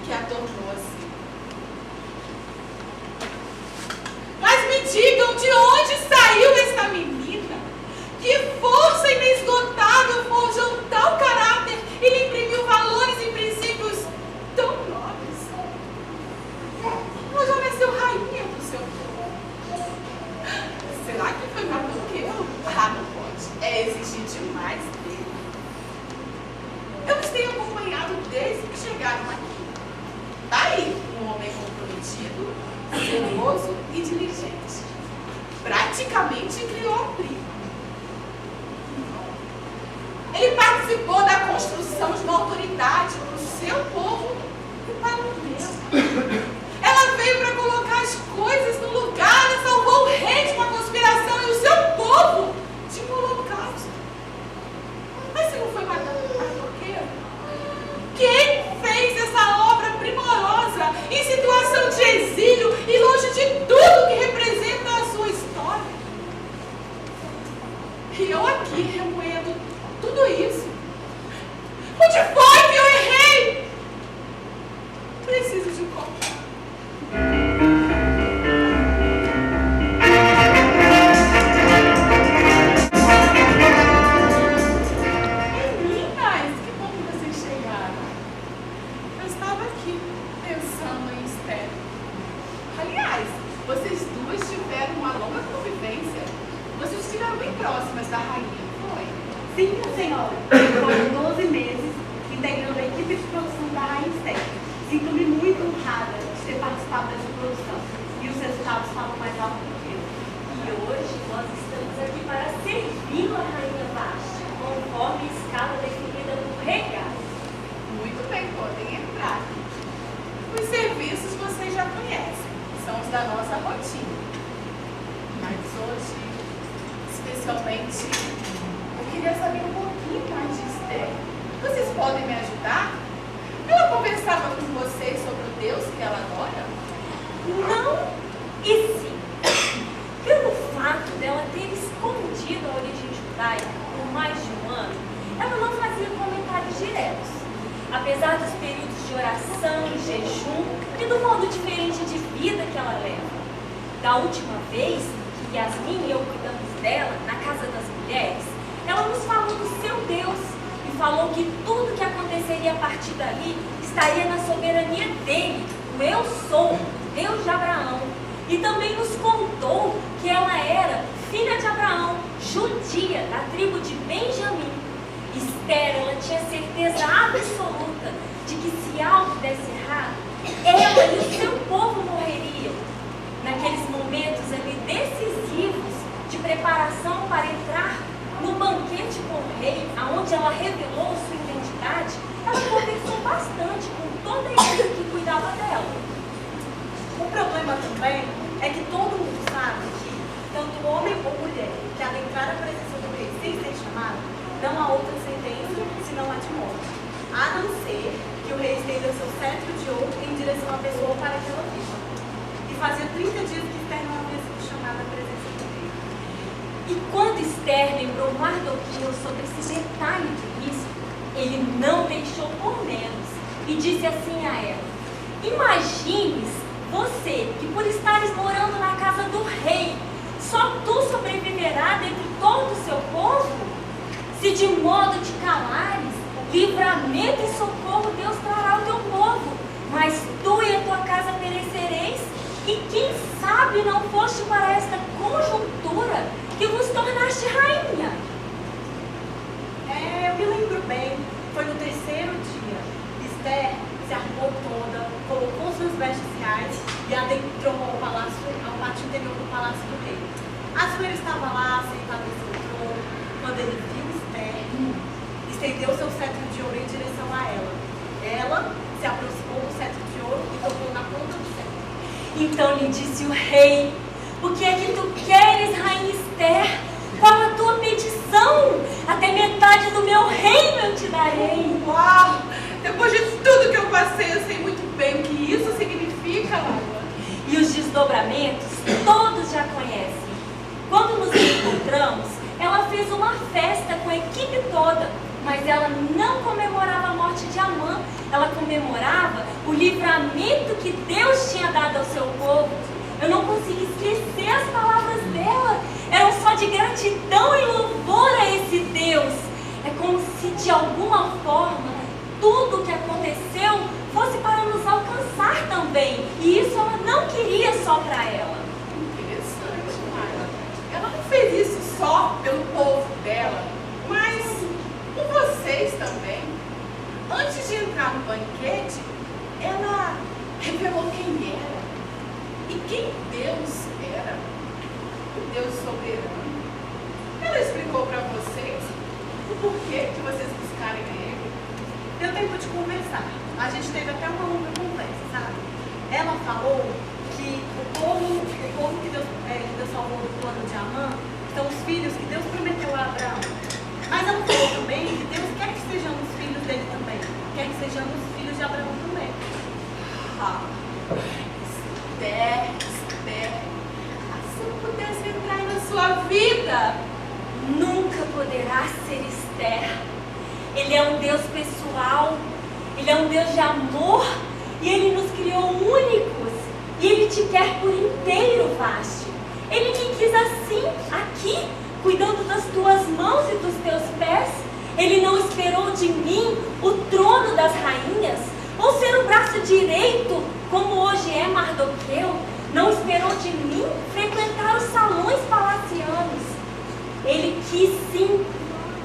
que a tornou assim. Mas me digam de onde saiu esta menina? Que força inesgotável forjou tal caráter e lhe imprimiu valores e princípios tão nobres? Ela já nasceu rainha do seu povo. Será que foi Mardoqueu? Ah, não pode. É exigir demais dele. Eu os tenho acompanhado desde que chegaram aqui. Tá aí um homem comprometido, zeloso e diligente. Praticamente criou a prima. Ele participou da construção Vocês podem me ajudar? Ela conversava com vocês sobre o Deus que ela adora? Não e sim. Pelo fato dela ter escondido a origem judaica por mais de um ano, ela não fazia comentários diretos. Apesar dos períodos de oração e jejum e do modo diferente de vida que ela leva. Da última vez que Yasmin e eu cuidamos dela na Casa das Mulheres, ela nos falou do seu Deus e falou que tudo que aconteceria a partir dali estaria na soberania dele, o Eu Sou, Deus de Abraão. E também nos contou que ela era filha de Abraão, judia, da tribo de Benjamim. Esther, ela tinha certeza absoluta de que se algo desse errado, ela e o seu povo morreriam. Naqueles momentos ali decisivos de preparação para entrar no banquete com o rei, aonde ela revelou sua identidade, ela conversou bastante com toda a equipe que cuidava dela. O problema também é que todo mundo sabe que, tanto homem ou mulher, que adentrar a presença do rei sem ser chamado, não há outra sentença senão a de morte, a não ser que o rei estenda seu cetro de ouro em direção à pessoa para que ela viva. E fazia 30 dias que Esther não havia sido chamada à presença do rei. E quando Esther lembrou Mardoqueu sobre esse detalhe do risco, ele não deixou por menos e disse assim a ela: imagines você que por estares morando na casa do rei, só tu sobreviverá dentre todo o seu povo? Se de modo te calares, livramento e socorro Deus trará ao teu povo, mas tu e a tua casa perecereis, e quem sabe não foste para esta conjuntura que vos tornaste rainha. Eu me lembro bem, foi no 3º dia. Esther se arrumou toda, colocou suas vestes reais e adentrou ao pátio interior do palácio do rei. Assuero estava lá, sentado em seu trono, quando ele viu Esther, estendeu seu cetro de ouro em direção a ela. Ela se aproximou do cetro de ouro e tocou na ponta do cetro. Então lhe disse o rei: o que é que tu queres, rainha Esther? Qual a tua petição? Até metade do meu reino eu te darei. Uau! Depois de tudo que eu passei, eu sei muito bem o que isso significa, Laila. E os desdobramentos todos já conhecem. Quando nos encontramos, ela fez uma festa com a equipe toda, mas ela não comemorava a morte de Amã, ela comemorava o livramento que Deus tinha dado ao seu povo. Eu não consegui esquecer as palavras dela, eram só de gratidão e louvor a esse Deus. É como se de alguma forma tudo o que aconteceu fosse para nos alcançar também, e isso ela não queria só para ela. Interessante, Laila. Ela não fez isso só pelo povo dela, mas por vocês também. Antes de entrar no banquete, ela revelou quem era e quem Deus era. O Deus soberano. Ela explicou para vocês o porquê que vocês buscarem ele. Deu tempo de conversar. A gente teve até uma longa conversa, sabe? Ela falou que o povo que Deus salvou do plano de Amã são os filhos que Deus prometeu a Abraão. Mas ela falou também que Deus quer que sejamos filhos dele também. Quer que sejamos filhos de Abraão também. Esther, se eu pudesse entrar na sua vida. Nunca poderá ser Esther. Ele é um Deus pessoal, Ele é um Deus de amor, e Ele nos criou únicos, e Ele te quer por inteiro, Vasti. Ele me quis assim, aqui, cuidando das tuas mãos e dos teus pés. Ele não esperou de mim o trono das rainhas, ou ser o braço direito, como hoje é Mardoqueu. Não esperou de mim frequentar os salões palacianos. Ele quis sim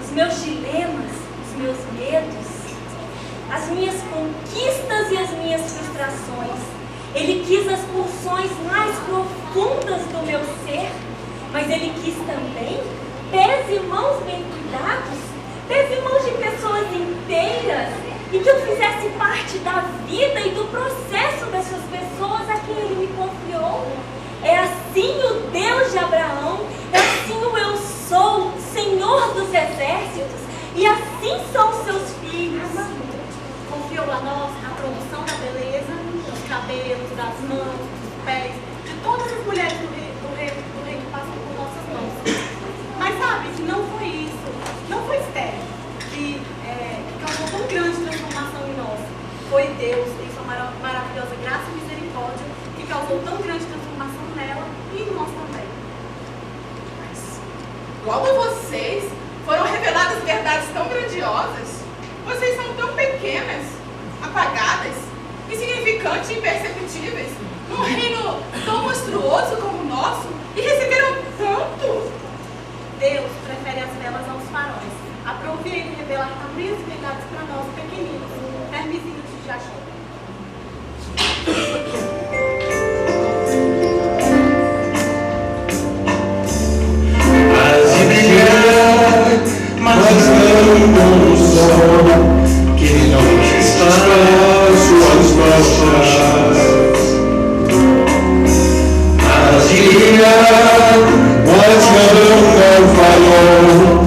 os meus dilemas, os meus medos, as minhas conquistas e as minhas frustrações. Ele quis as pulsões mais profundas do meu ser, mas Ele quis também pés e mãos bem cuidados, pés e mãos de pessoas inteiras, e que eu fizesse parte da vida e do processo dessas pessoas a quem Ele me confiou. É assim o Deus de Abraão, é assim o Eu Sou, Senhor dos Exércitos, e assim são os seus filhos. Foi Deus, em sua maravilhosa graça e misericórdia, que causou tão grande transformação nela e em nós também. Mas, logo vocês foram reveladas verdades tão grandiosas. Vocês são tão pequenas, apagadas, insignificantes e imperceptíveis, num reino tão monstruoso como o nosso, e receberam tanto. Deus prefere as velas aos faróis. Aprove ele revelar tamanhas verdades para nós, pequeninos, hermesinhos de Jachó. Hás de brilhar, mas não com o sol que não está suas costas. Hás de brilhar, mas não falou,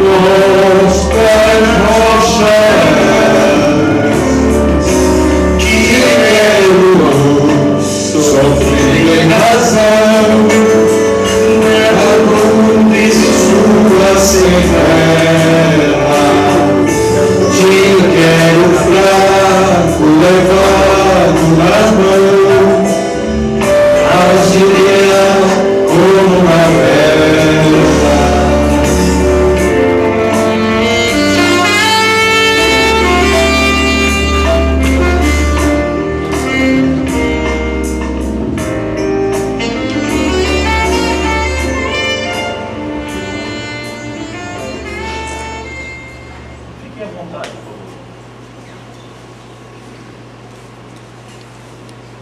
não mostra rochas que quero sofrer em razão. Sua senhora, te quero fraco levado nas mãos, hás de brilhar como uma vela.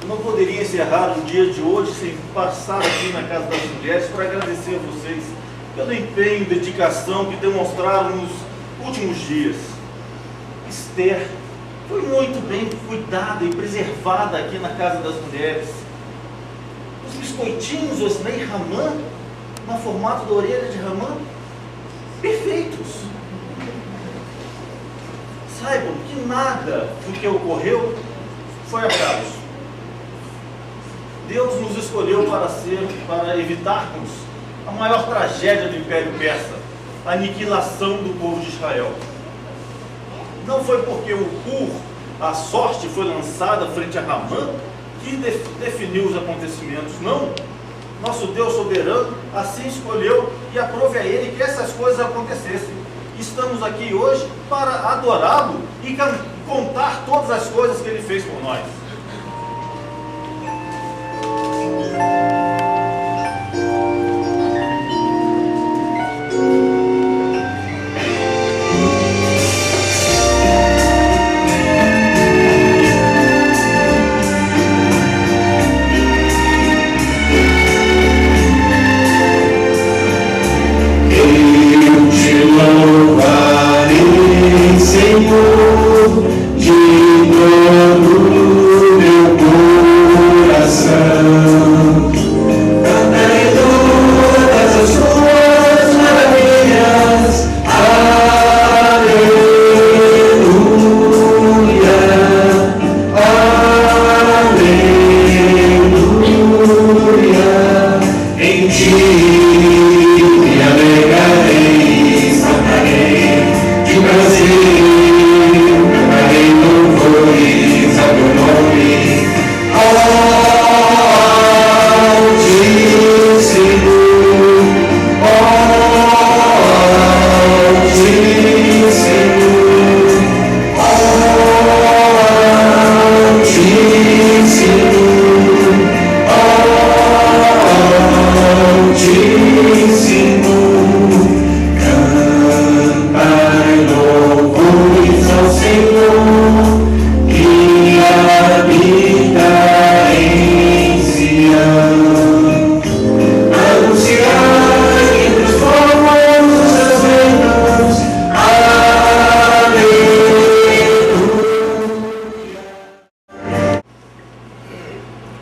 Não poderia encerrar o dia de hoje sem passar aqui na Casa das Mulheres para agradecer a vocês pelo empenho e dedicação que demonstraram nos últimos dias. Esther foi muito bem cuidada e preservada aqui na Casa das Mulheres. Os biscoitinhos Osnei e Ramã, no formato da orelha de Ramã, perfeitos. Saibam que nada do que ocorreu foi acaso. Deus nos escolheu para evitarmos a maior tragédia do Império Persa, a aniquilação do povo de Israel. Não foi porque o Hur, a sorte, foi lançada frente a Ramã que definiu os acontecimentos, não. Nosso Deus soberano assim escolheu e aprove a Ele que essas coisas acontecessem. Estamos aqui hoje para adorá-lo e contar todas as coisas que Ele fez por nós.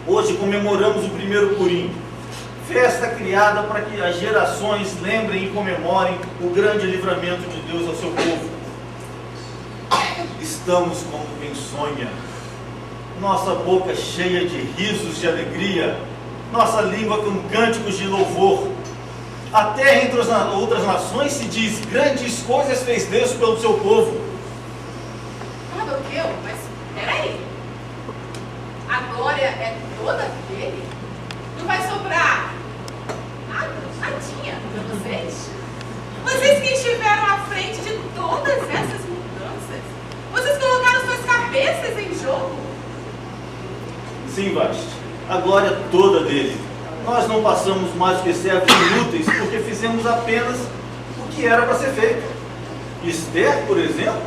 Hoje comemoramos o primeiro Purim, festa criada para que as gerações lembrem e comemorem o grande livramento de Deus ao seu povo. Estamos como quem sonha, nossa boca cheia de risos de alegria, nossa língua com cânticos de louvor. Até entre as outras nações se diz: grandes coisas fez Deus pelo seu povo. Nada o Mardoqueu, mas peraí. A glória é toda dele? Não vai sobrar nada, nadinha para vocês? Vocês que estiveram à frente de todas essas mudanças, vocês colocaram suas cabeças em jogo? Sim, Vasti, a glória é toda dele. Nós não passamos mais do que servos inúteis porque fizemos apenas o que era para ser feito. Esther, por exemplo,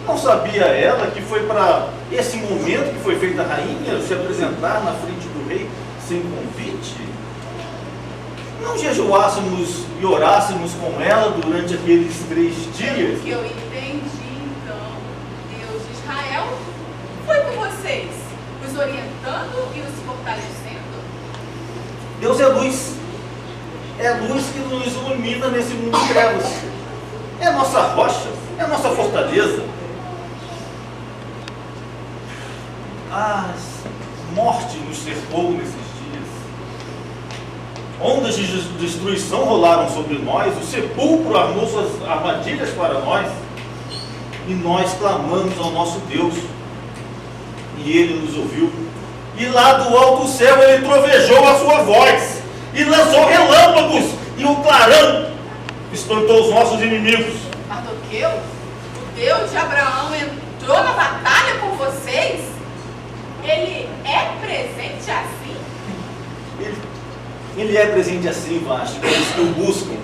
não sabia ela que foi para esse momento que foi feita a rainha se apresentar na frente do rei sem convite? Não jejuássemos e orássemos com ela durante aqueles 3 dias? Pelo que eu entendi, então, Deus de Israel foi com vocês, os orientando e os fortalecendo? Deus é luz. É luz que nos ilumina nesse mundo de trevas. É a nossa rocha, é a nossa fortaleza. A morte nos cercou nesses dias. Ondas de destruição rolaram sobre nós, o sepulcro armou suas armadilhas para nós, e nós clamamos ao nosso Deus, e Ele nos ouviu. E lá do alto céu Ele trovejou a sua voz, e lançou relâmpagos, e o clarão espantou os nossos inimigos. Mardoqueu, o Deus de Abraão entrou na batalha com vocês? Ele é presente assim? Ele é presente assim, Vasti, para os que o buscam.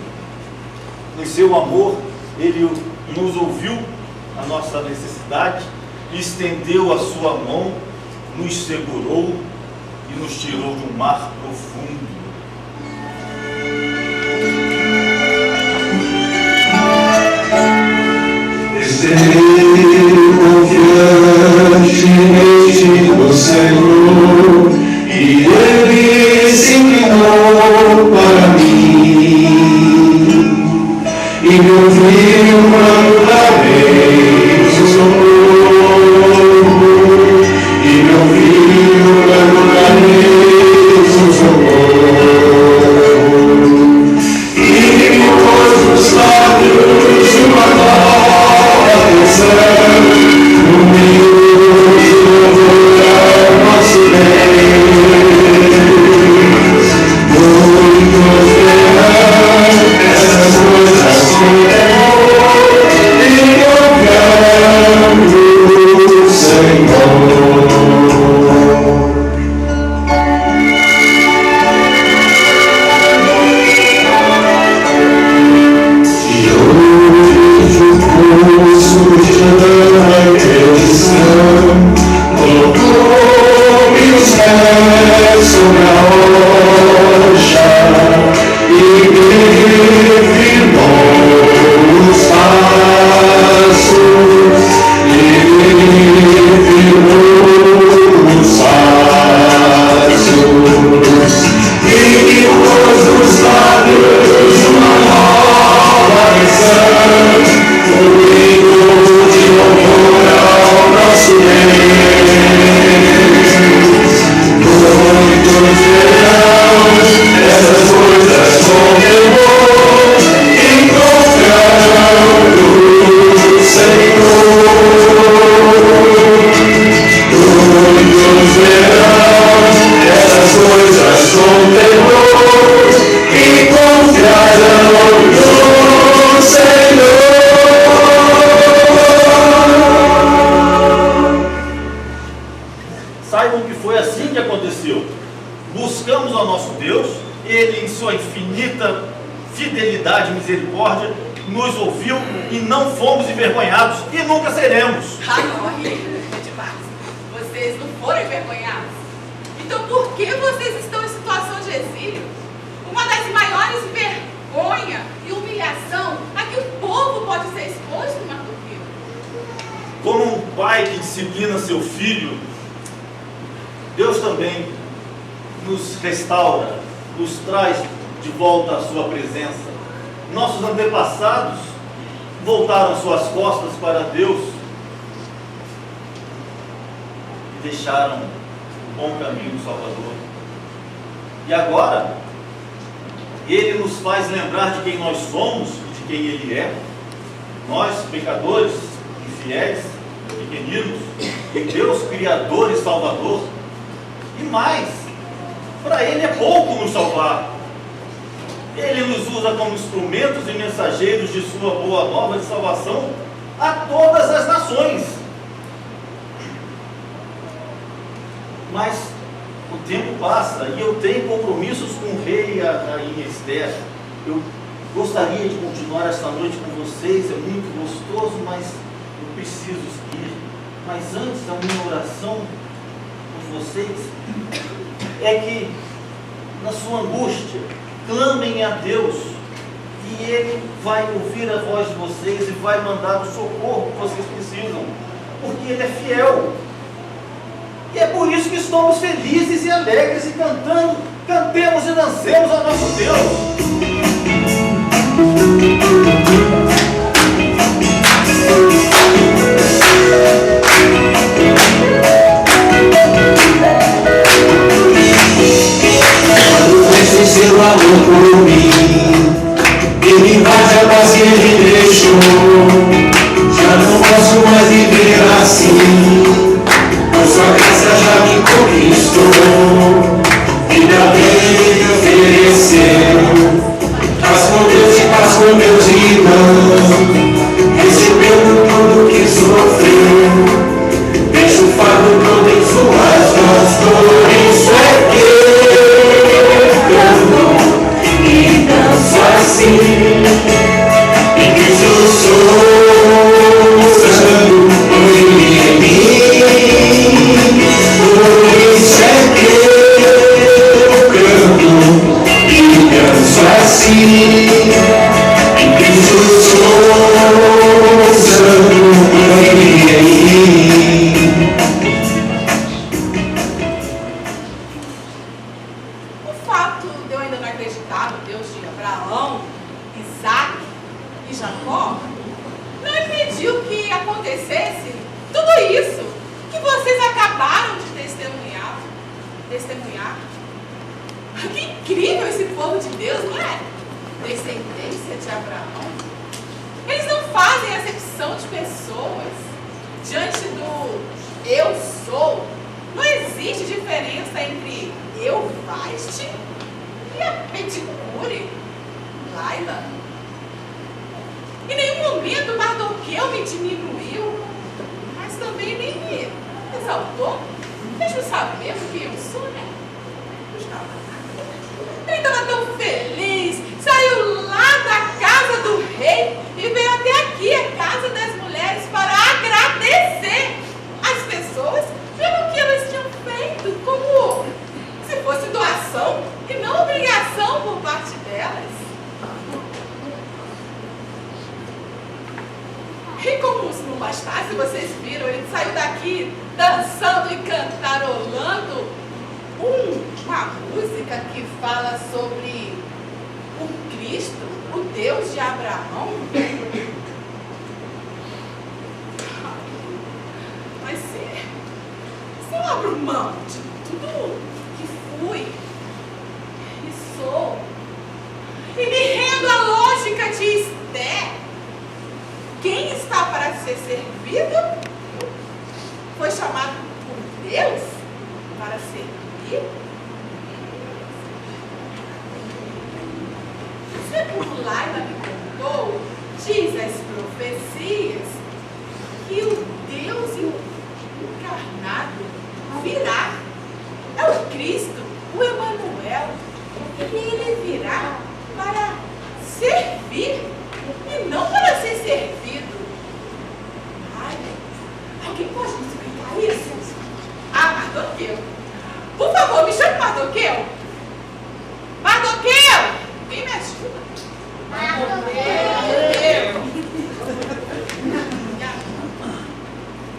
No seu amor, Ele nos ouviu a nossa necessidade, estendeu a sua mão, nos segurou e nos tirou de um mar profundo. Confiante no Senhor, e Ele se inclinou para mim, e me ouviu quando clamei o socorro, e me ouviu quando clamei o socorro, e me pôs nos lábios uma nova canção. Saibam que foi assim que aconteceu. Buscamos ao nosso Deus, Ele em sua infinita fidelidade e misericórdia nos ouviu e não fomos envergonhados e nunca seremos. Ah, não, de paz. Vocês não foram envergonhados. Então por que vocês estão em situação de exílio? Uma das maiores vergonha e humilhação a que o povo pode ser exposto, Mardoqueu. Como um pai que disciplina seu filho, Deus também nos restaura, nos traz de volta à sua presença. Nossos antepassados voltaram suas costas para Deus e deixaram o bom caminho do Salvador. E agora, Ele nos faz lembrar de quem nós somos e de quem Ele é. Nós, pecadores, infiéis, pequeninos, Deus Criador e Salvador. E mais, para Ele é pouco nos salvar. Ele nos usa como instrumentos e mensageiros de sua boa nova de salvação a todas as nações. Mas o tempo passa e eu tenho compromissos com o rei e a rainha Esther. Eu gostaria de continuar esta noite com vocês, é muito gostoso, mas eu preciso ir. Mas antes, a minha oração com vocês é que, na sua angústia, clamem a Deus, e Ele vai ouvir a voz de vocês e vai mandar o socorro que vocês precisam, porque Ele é fiel. E é por isso que estamos felizes e alegres e cantando, cantemos e dancemos ao nosso Deus. Seu amor por mim, ele invade a paz que ele deixou. Já não posso mais viver assim, pois sua graça já me conquistou. Vida bem me ofereceu, paz com Deus e paz com meus irmãos. Recebeu tudo que sofreu, deixa o fardo todo em suas mãos. Por isso é que e danço assim, em Cristo eu sou santo, hoje em mim. Por isso é que eu canto e danço assim, em Cristo eu sou santo, hoje em mim. O fato de eu ainda não acreditar no Deus de Abraão, Isaac e Jacó não impediu que acontecesse tudo isso que vocês acabaram de testemunhar. Que incrível esse povo de Deus, não é? Descendência de Abraão. Eles não fazem acepção de pessoas diante do eu sou. Não existe diferença entre eu Vaste e a Pedicure, Laila. Em nenhum momento Mardoqueu me diminuiu, mas também nem me exaltou. Deixa eu saber o que eu sou, né? Ele estava tão feliz, saiu lá da casa do rei e veio até aqui, a casa das mulheres, para agradecer as pessoas pelo que elas tinham feito, como se fosse doação e não obrigação por parte delas. E como se não bastasse, vocês viram, ele saiu daqui dançando e cantarolando uma música que fala sobre o Cristo, o Deus de Abraão. Mas se eu abro mão de tudo que fui e sou e me rendo à lógica de Esther, quem está para ser servido foi chamado por Deus para servir. Segundo Laila me contou, diz as profecias que o Deus encarnado virá. É o Cristo, o Emanuel, e ele virá para servir e não para ser servido. Ai, alguém pode me explicar isso? Ah, Mardoqueu. Por favor, me chame Mardoqueu. Mardoqueu! Quem me ajuda? Mardoqueu!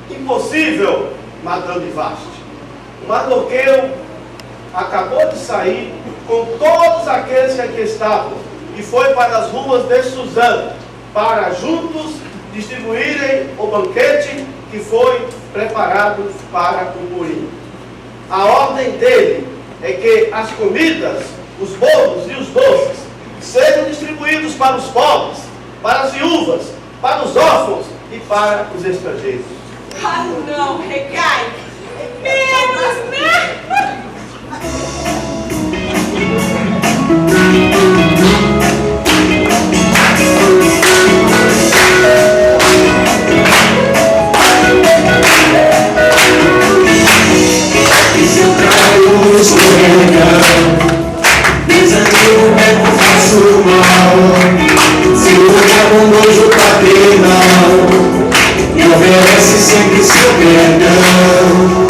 Impossível, Madame Vaste. Mardoqueu acabou de sair com todos aqueles que aqui estavam e foi para as ruas de Suzã para juntos distribuírem o banquete que foi preparado para o Purim. A ordem dele é que as comidas, os bolos e os doces sejam distribuídos para os pobres, para as viúvas, para os órfãos e para os estrangeiros. Ah, não, recai. Menos, né? E se eu traio escorrega, desanimo é que faço mal. Se o diabo nojo paternal me oferece sempre seu perdão.